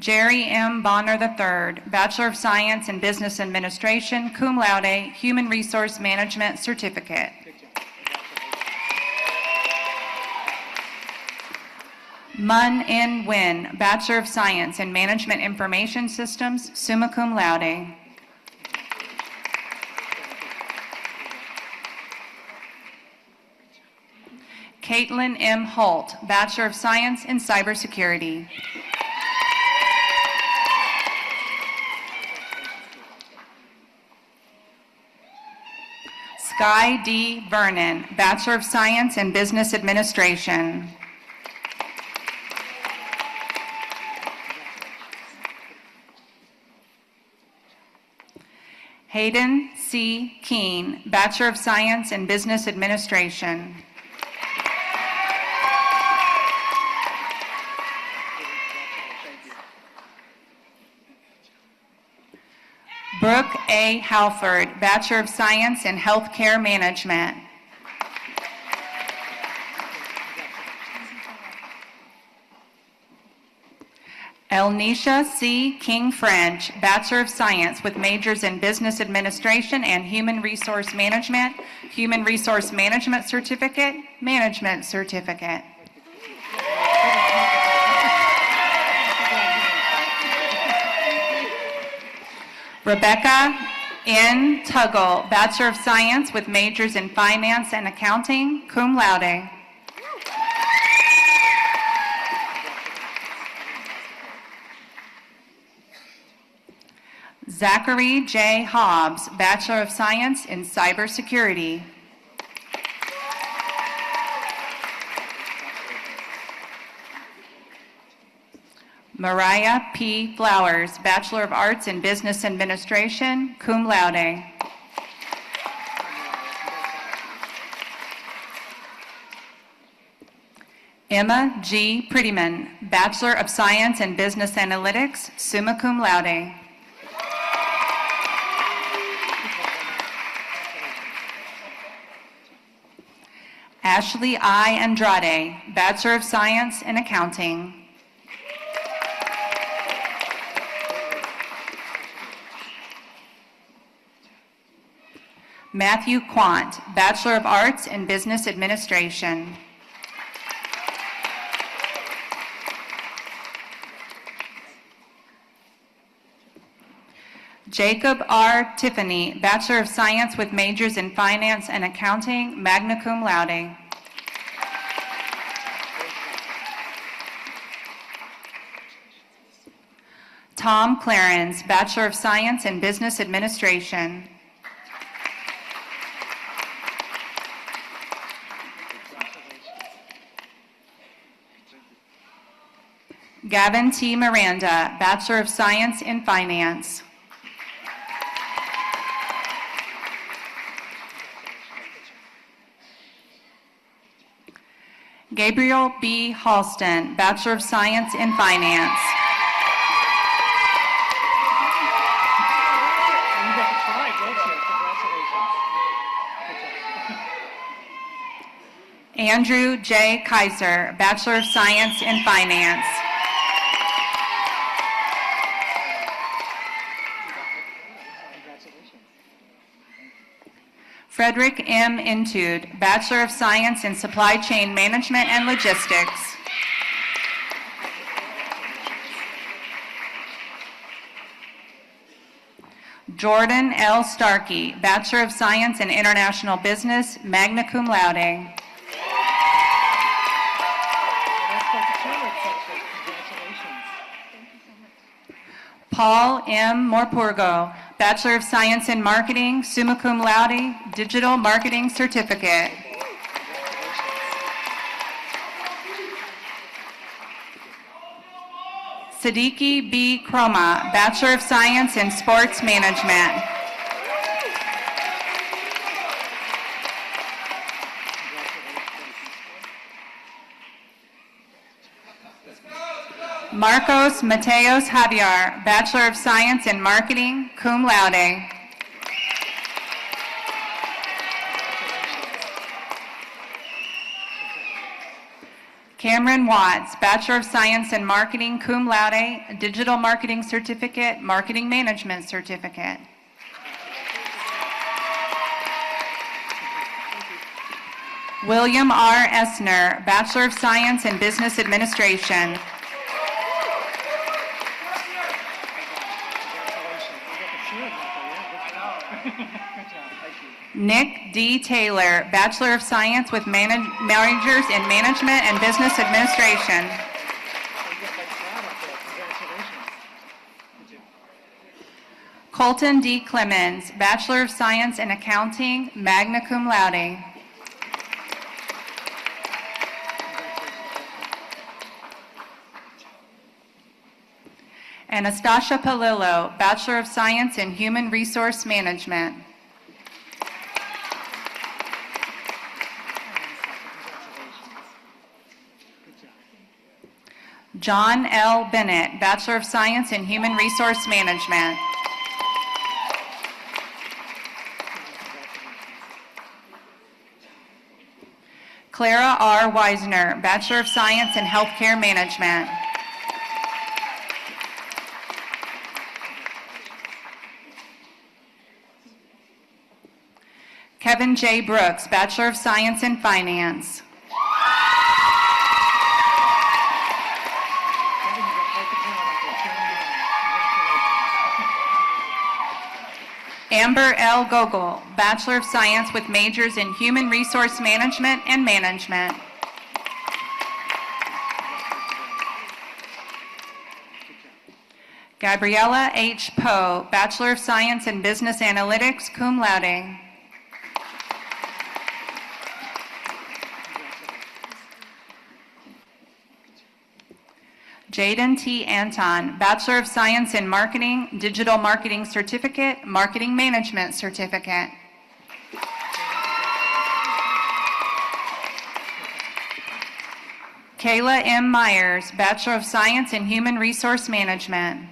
Jerry M. Bonner III, Bachelor of Science in Business Administration, cum laude, Human Resource Management Certificate. Mun In Win, Bachelor of Science in Management Information Systems, summa cum laude. Caitlin M. Holt, Bachelor of Science in Cybersecurity. Sky D. Vernon, Bachelor of Science in Business Administration. Hayden C. Keene, Bachelor of Science in Business Administration. Brooke A. Halford, Bachelor of Science in Healthcare Management. Elnisha C. King French, Bachelor of Science with majors in Business Administration and Human Resource Management, Human Resource Management Certificate, Management Certificate. Rebecca N. Tuggle, Bachelor of Science with majors in Finance and Accounting, cum laude. Zachary J. Hobbs, Bachelor of Science in Cybersecurity. Mariah P. Flowers, Bachelor of Arts in Business Administration, cum laude. Emma G. Prettyman, Bachelor of Science in Business Analytics, summa cum laude. Ashley I. Andrade, Bachelor of Science in Accounting. Matthew Quant, Bachelor of Arts in Business Administration. Jacob R. Tiffany, Bachelor of Science with majors in Finance and Accounting, magna cum laude. Tom Clarence, Bachelor of Science in Business Administration. Gavin T. Miranda, Bachelor of Science in Finance. Gabriel B. Halston, Bachelor of Science in Finance. Andrew J. Kaiser, Bachelor of Science in Finance. Frederick M. Intude, Bachelor of Science in Supply Chain Management and Logistics. Jordan L. Starkey, Bachelor of Science in International Business, magna cum laude. Paul M. Morpurgo, Bachelor of Science in Marketing, summa cum laude, Digital Marketing Certificate. Siddiqui B. Kroma, Bachelor of Science in Sports Management. Marcos Mateos Javier, Bachelor of Science in Marketing, cum laude. Cameron Watts, Bachelor of Science in Marketing, cum laude, Digital Marketing Certificate, Marketing Management Certificate. William R. Essner, Bachelor of Science in Business Administration. Nick D. Taylor, Bachelor of Science with Majors in Management and Business Administration. Colton D. Clemens, Bachelor of Science in Accounting, magna cum laude. Anastasia Palillo, Bachelor of Science in Human Resource Management. John L. Bennett, Bachelor of Science in Human Resource Management. Clara R. Weisner, Bachelor of Science in Healthcare Management. Kevin J. Brooks, Bachelor of Science in Finance. Amber L. Gogol, Bachelor of Science with majors in Human Resource Management and Management. Gabriella H. Poe, Bachelor of Science in Business Analytics, cum laude. Jaden T. Anton, Bachelor of Science in Marketing, Digital Marketing Certificate, Marketing Management Certificate. Kayla M. Myers, Bachelor of Science in Human Resource Management.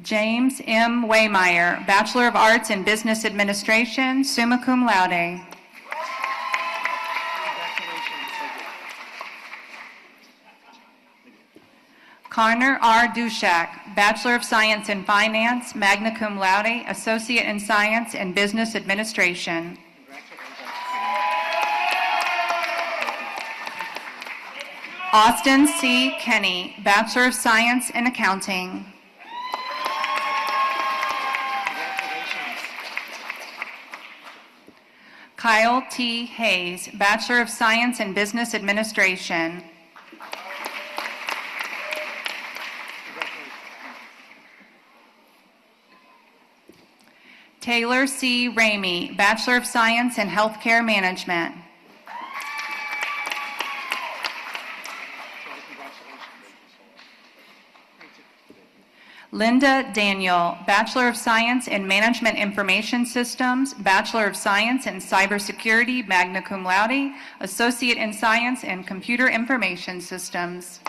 James M. Waymeyer, Bachelor of Arts in Business Administration, summa cum laude. Connor R. Dushak, Bachelor of Science in Finance, magna cum laude, Associate in Science in Business Administration. Austin C. Kenny, Bachelor of Science in Accounting. Kyle T. Hayes, Bachelor of Science in Business Administration. Taylor C. Ramey, Bachelor of Science in Healthcare Management. Linda Daniel, Bachelor of Science in Management Information Systems, Bachelor of Science in Cybersecurity, magna cum laude, Associate in Science in Computer Information Systems.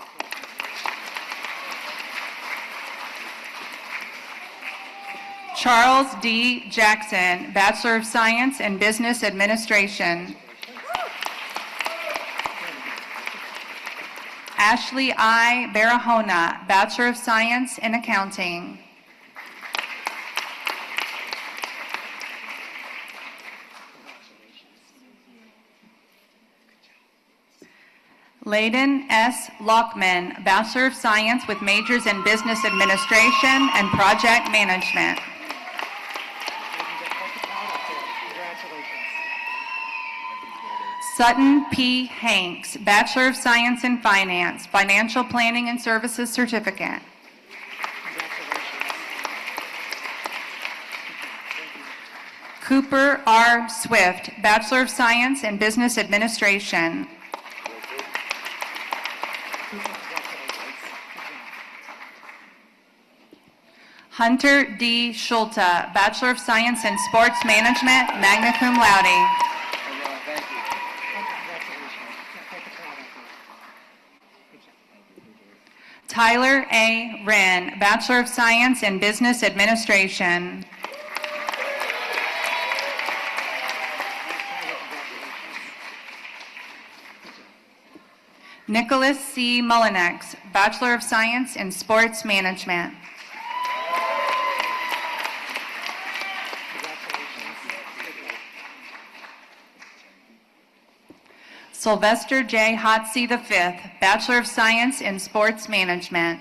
Charles D. Jackson, Bachelor of Science in Business Administration. Ashley I. Barahona, Bachelor of Science in Accounting. Layden S. Lockman, Bachelor of Science with majors in Business Administration and Project Management. Sutton P. Hanks, Bachelor of Science in Finance, Financial Planning and Services Certificate. Cooper R. Swift, Bachelor of Science in Business Administration. Hunter D. Schulte, Bachelor of Science in Sports Management, magna cum laude. Tyler A. Wren, Bachelor of Science in Business Administration. Nicholas C. Mullinex, Bachelor of Science in Sports Management. Sylvester J. Hotsey V, Bachelor of Science in Sports Management.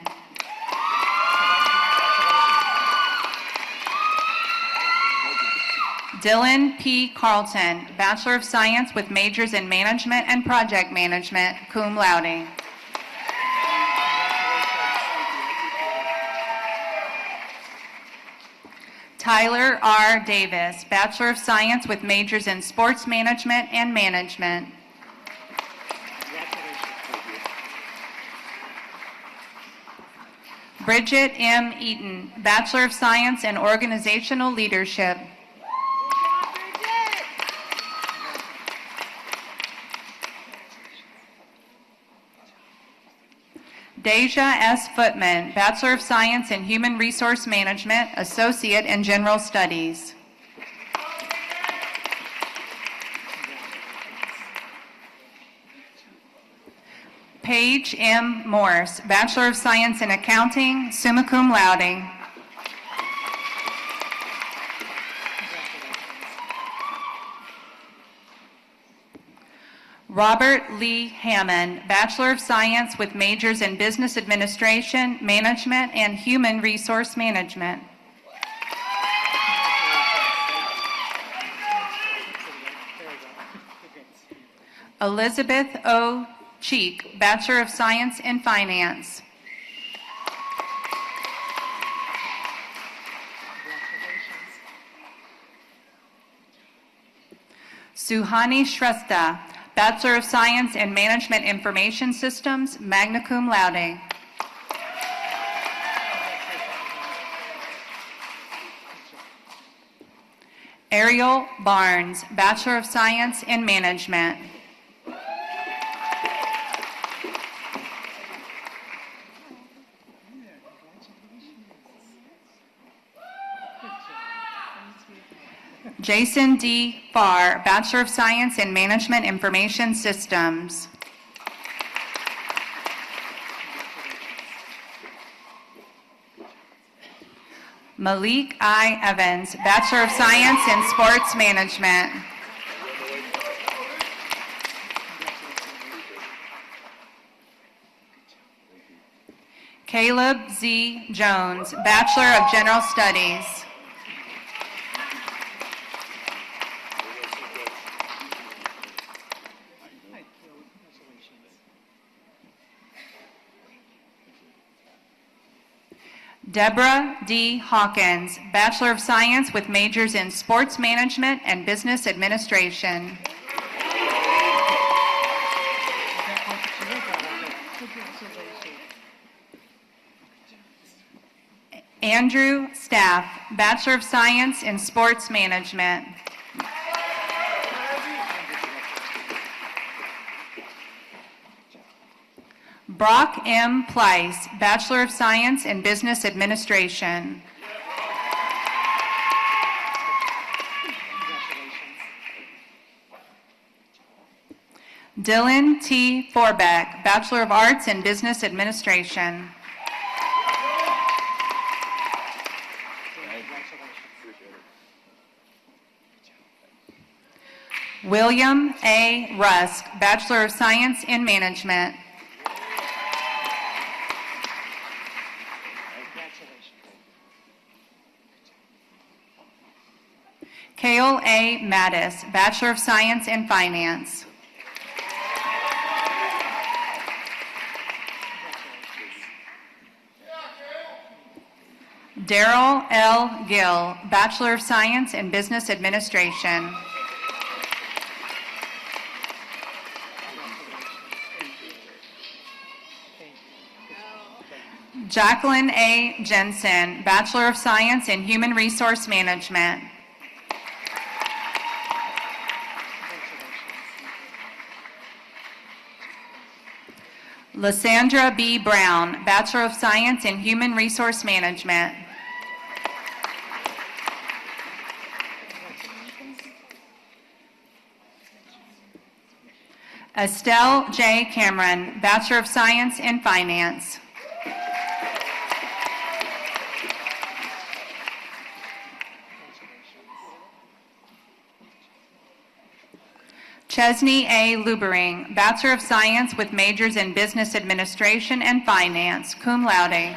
Dylan P. Carlton, Bachelor of Science with majors in Management and Project Management, cum laude. Tyler R. Davis, Bachelor of Science with majors in Sports Management and Management. Bridget M. Eaton, Bachelor of Science in Organizational Leadership. Deja S. Footman, Bachelor of Science in Human Resource Management, Associate in General Studies. Paige M. Morse, Bachelor of Science in Accounting, summa cum laude. Robert Lee Hammond, Bachelor of Science with majors in Business Administration, Management, and Human Resource Management. Elizabeth O. Cheek, Bachelor of Science in Finance. Suhani Shrestha, Bachelor of Science in Management Information Systems, magna cum laude. Ariel Barnes, Bachelor of Science in Management. Jason D. Farr, Bachelor of Science in Management Information Systems. Malik I. Evans, Bachelor of Science in Sports Management. Caleb Z. Jones, Bachelor of General Studies. Deborah D. Hawkins, Bachelor of Science with majors in Sports Management and Business Administration. Andrew Staff, Bachelor of Science in Sports Management. Brock M. Pleiss, Bachelor of Science in Business Administration. Dylan T. Forbeck, Bachelor of Arts in Business Administration. William A. Rusk, Bachelor of Science in Management. Cale A. Mattis, Bachelor of Science in Finance. Daryl L. Gill, Bachelor of Science in Business Administration. Jacqueline A. Jensen, Bachelor of Science in Human Resource Management. Lysandra B. Brown, Bachelor of Science in Human Resource Management. Estelle J. Cameron, Bachelor of Science in Finance. Chesney A. Lubering, Bachelor of Science with majors in Business Administration and Finance, cum laude.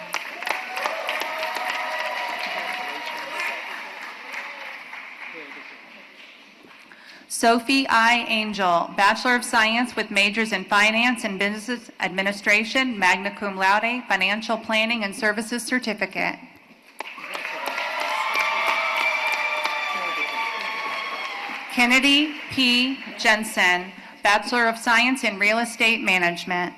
Sophie I. Angel, Bachelor of Science with majors in Finance and Business Administration, magna cum laude, Financial Planning and Services Certificate. Kennedy P. Jensen, Bachelor of Science in Real Estate Management.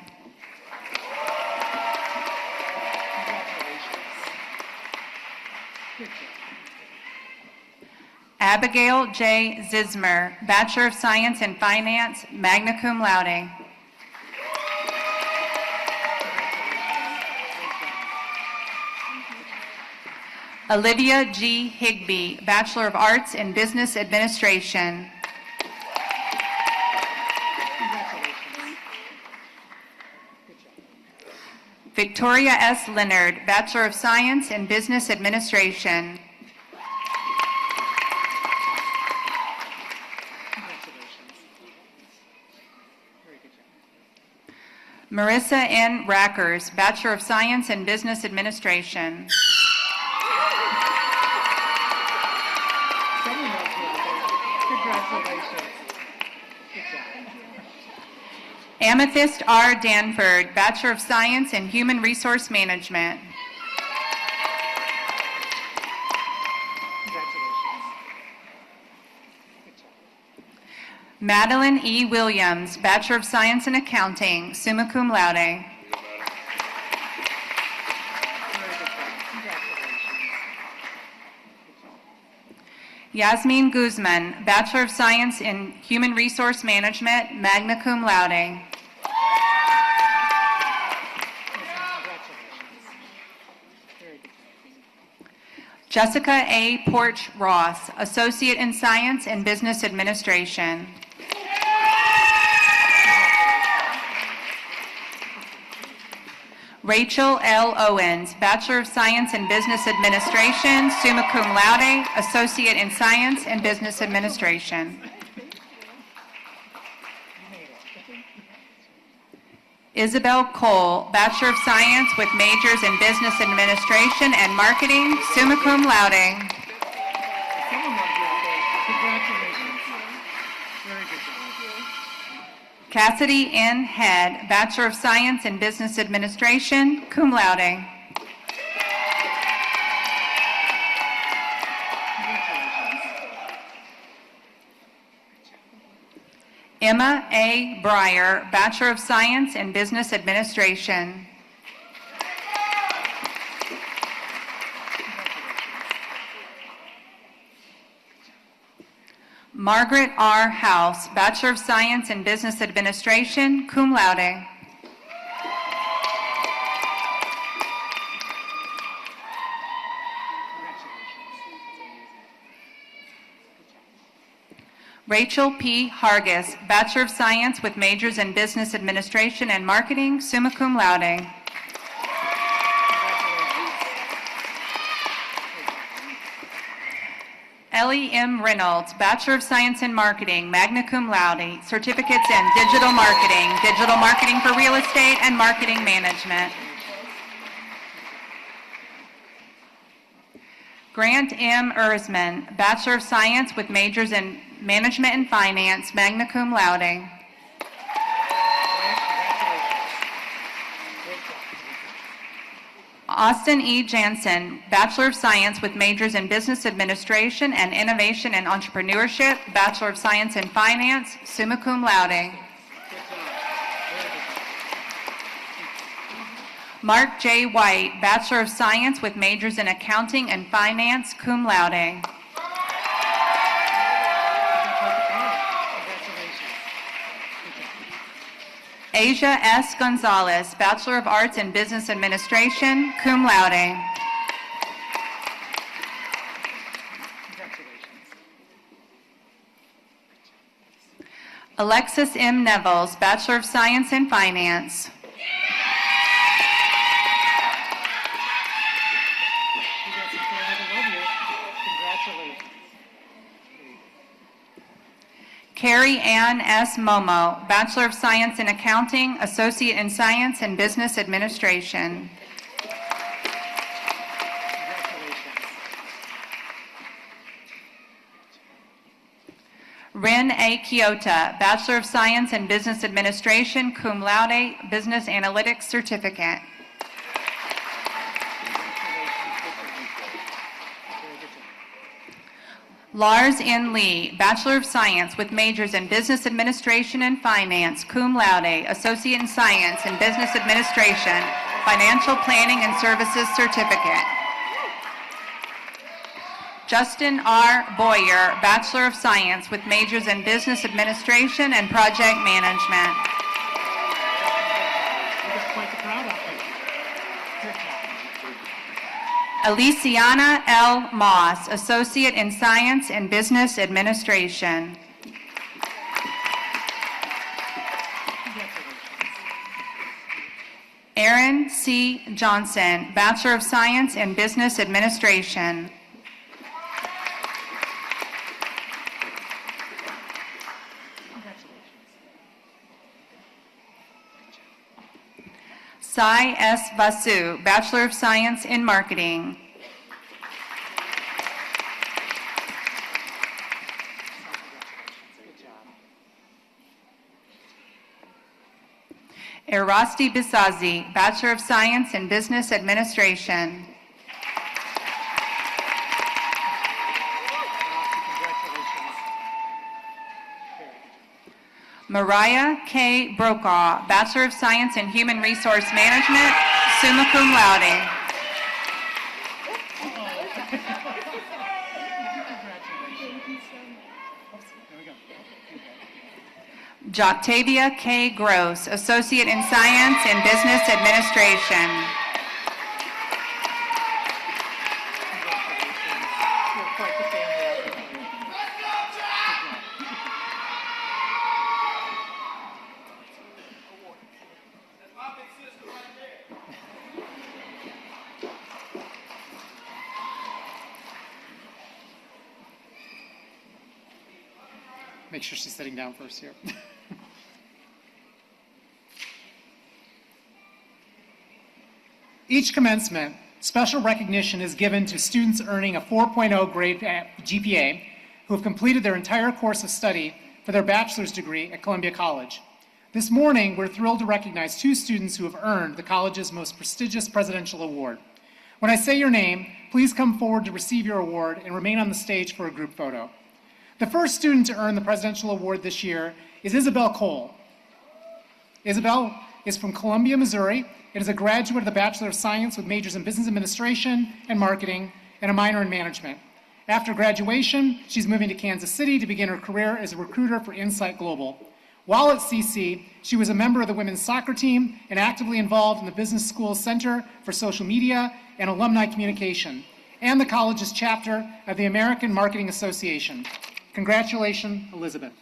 Abigail J. Zismer, Bachelor of Science in Finance, magna cum laude. Olivia G. Higbee, Bachelor of Arts in Business Administration. Victoria S. Leonard, Bachelor of Science in Business Administration. Marissa N. Rackers, Bachelor of Science in Business Administration. Amethyst R. Danford, Bachelor of Science in Human Resource Management. Madeline E. Williams, Bachelor of Science in Accounting, summa cum laude. Yasmin Guzman, Bachelor of Science in Human Resource Management, magna cum laude. Jessica A. Porch Ross, Associate in Science and Business Administration. Rachel L. Owens, Bachelor of Science in Business Administration, summa cum laude, Associate in Science and Business Administration. Isabel Cole, Bachelor of Science with majors in Business Administration and Marketing, summa cum laude. Cassidy N. Head, Bachelor of Science in Business Administration, cum laude. Emma A. Breyer, Bachelor of Science in Business Administration. Margaret R. House, Bachelor of Science in Business Administration, cum laude. Rachel P. Hargis, Bachelor of Science with majors in Business Administration and Marketing, summa cum laude. Ellie M. Reynolds, Bachelor of Science in Marketing, magna cum laude, certificates in digital marketing for real estate, and marketing management. Grant M. Erzman, Bachelor of Science with majors in Management and Finance, magna cum laude. Austin E. Jansen, Bachelor of Science with majors in Business Administration and Innovation and Entrepreneurship, Bachelor of Science in Finance, summa cum laude. Mark J. White, Bachelor of Science with majors in Accounting and Finance, cum laude. Asia S. Gonzalez, Bachelor of Arts in Business Administration, cum laude. Alexis M. Nevels, Bachelor of Science in Finance. Carrie Ann S. Momo, Bachelor of Science in Accounting, Associate in Science and Business Administration. Ren A. Kyoto, Bachelor of Science in Business Administration, cum laude, Business Analytics Certificate. Lars N. Lee, Bachelor of Science with majors in Business Administration and Finance, cum laude, Associate in Science and Business Administration, Financial Planning and Services Certificate. Justin R. Boyer, Bachelor of Science with majors in Business Administration and Project Management. Elisiana L. Moss, Associate in Science and Business Administration. Aaron C. Johnson, Bachelor of Science in Business Administration. Sai S. Vasu, Bachelor of Science in Marketing. Erasti Bisazi, Bachelor of Science in Business Administration. Mariah K. Brokaw, Bachelor of Science in Human Resource Management, summa cum laude. Joctavia K. Gross, Associate in Science and Business Administration. Make sure she's sitting down first here. Each commencement, special recognition is given to students earning a 4.0 grade GPA who have completed their entire course of study for their bachelor's degree at Columbia College. This morning, we're thrilled to recognize 2 students who have earned the college's most prestigious presidential award. When I say your name, please come forward to receive your award and remain on the stage for a group photo. The first student to earn the presidential award this year is Isabel Cole. Isabel is from Columbia, Missouri, and is a graduate of the Bachelor of Science with majors in Business Administration and Marketing and a minor in Management. After graduation, she's moving to Kansas City to begin her career as a recruiter for Insight Global. While at CC, she was a member of the women's soccer team and actively involved in the Business School Center for Social Media and Alumni Communication, and the college's chapter of the American Marketing Association. Congratulations, Elizabeth.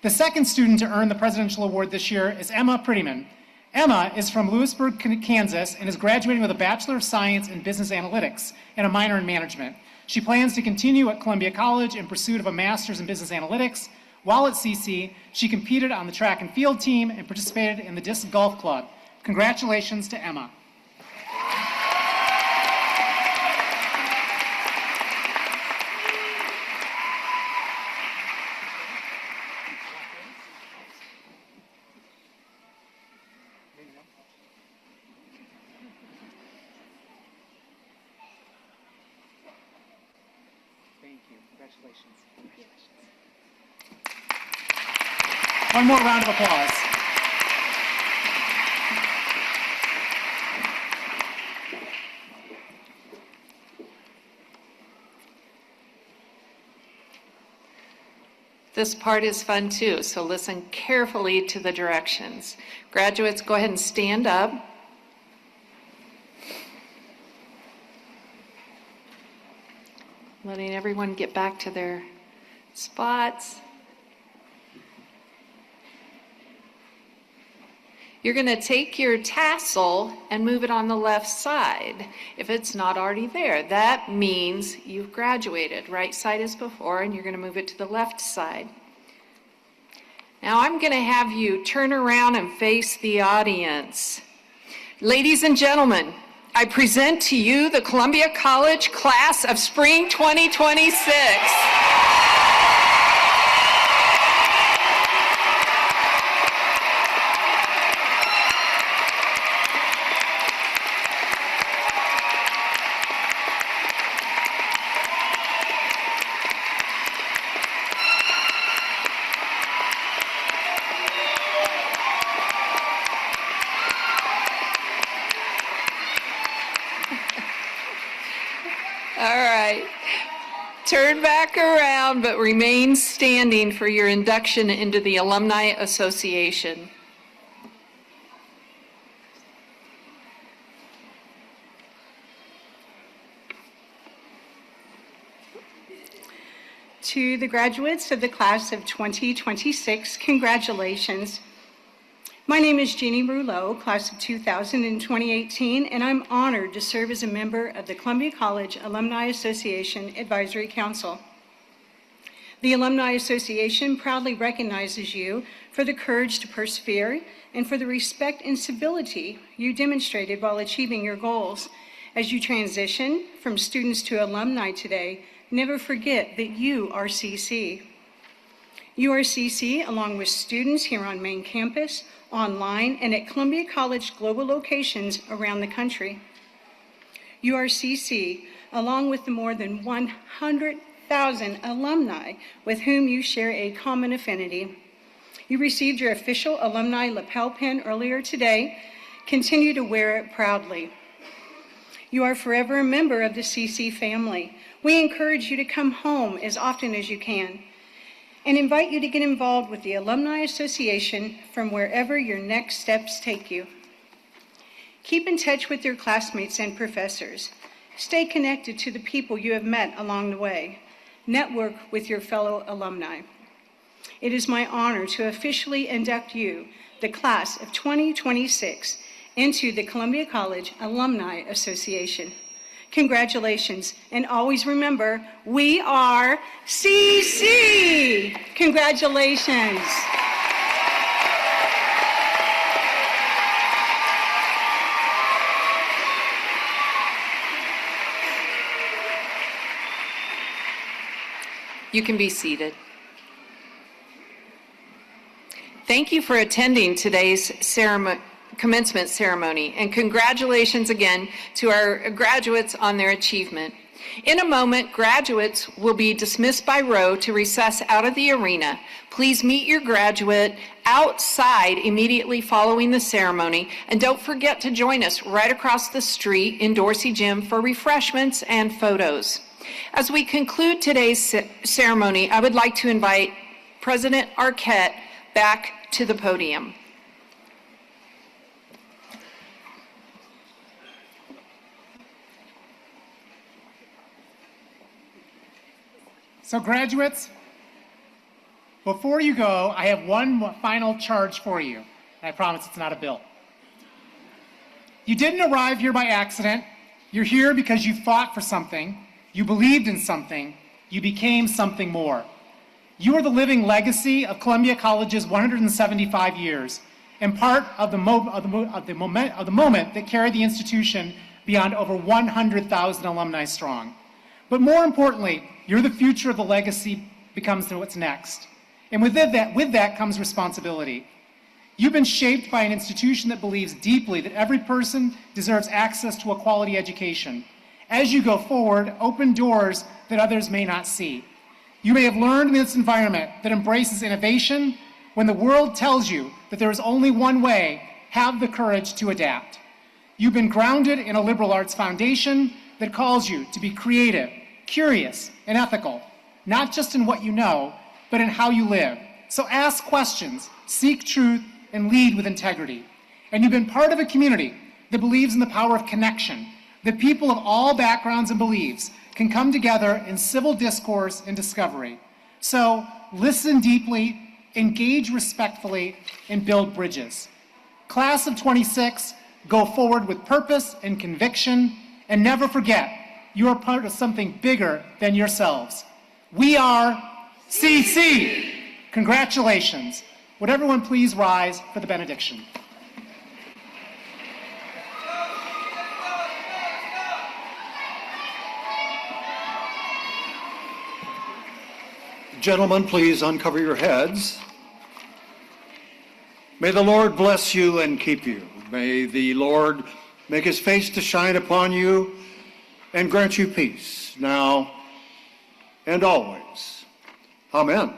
The second student to earn the presidential award this year is Emma Prettyman. Emma is from Lewisburg, Kansas, and is graduating with a Bachelor of Science in Business Analytics and a minor in Management. She plans to continue at Columbia College in pursuit of a Master's in Business Analytics. While at CC, she competed on the track and field team and participated in the Disc Golf Club. Congratulations to Emma. Thank you. Congratulations. One more round of applause. This part is fun too, so listen carefully to the directions. Graduates, go ahead and stand up. Letting everyone get back to their spots. You're going to take your tassel and move it on the left side. If it's not already there, that means you've graduated. Right side is before, and you're going to move it to the left side. Now I'm going to have you turn around and face the audience. Ladies and gentlemen, I present to you the Columbia College class of spring 2026. All right. Turn back around, but remain standing for your induction into the Alumni Association. To the graduates of the class of 2026, congratulations. My name is Jeannie Rouleau, class of 2000 and 2018, and I'm honored to serve as a member of the Columbia College Alumni Association Advisory Council. The Alumni Association proudly recognizes you for the courage to persevere and for the respect and civility you demonstrated while achieving your goals. As you transition from students to alumni today, never forget that you are CC. You are CC along with students here on main campus, online, and at Columbia College global locations around the country. You are CC along with the more than 100,000 alumni with whom you share a common affinity. You received your official alumni lapel pin earlier today. Continue to wear it proudly. You are forever a member of the CC family. We encourage you to come home as often as you can and invite you to get involved with the Alumni Association from wherever your next steps take you. Keep in touch with your classmates and professors. Stay connected to the people you have met along the way. Network with your fellow alumni. It is my honor to officially induct you, the class of 2026, into the Columbia College Alumni Association. Congratulations, and always remember, we are CC. Congratulations. You can be seated. Thank you for attending today's commencement ceremony, and congratulations again to our graduates on their achievement. In a moment, graduates will be dismissed by row to recess out of the arena. Please meet your graduate outside immediately following the ceremony, and don't forget to join us right across the street in Dorsey Gym for refreshments and photos. As we conclude today's ceremony, I would like to invite President Arquette back to the podium. So graduates, before you go, I have one final charge for you. And I promise it's not a bill. You didn't arrive here by accident. You're here because you fought for something, you believed in something, you became something more. You are the living legacy of Columbia College's 175 years and part of the moment that carried the institution beyond over 100,000 alumni strong. But more importantly, you're the future of the legacy becomes what's next. And with that comes responsibility. You've been shaped by an institution that believes deeply that every person deserves access to a quality education. As you go forward, open doors that others may not see. You may have learned in this environment that embraces innovation. When the world tells you that there is only one way, have the courage to adapt. You've been grounded in a liberal arts foundation that calls you to be creative, curious, and ethical, not just in what you know, but in how you live. So ask questions, seek truth, and lead with integrity. And you've been part of a community that believes in the power of connection, that people of all backgrounds and beliefs can come together in civil discourse and discovery. So listen deeply, engage respectfully, and build bridges. Class of 26, go forward with purpose and conviction, and never forget, you are part of something bigger than yourselves. We are CC. Congratulations. Would everyone please rise for the benediction? Gentlemen, please uncover your heads. May the Lord bless you and keep you. May the Lord make his face to shine upon you and grant you peace now and always. Amen.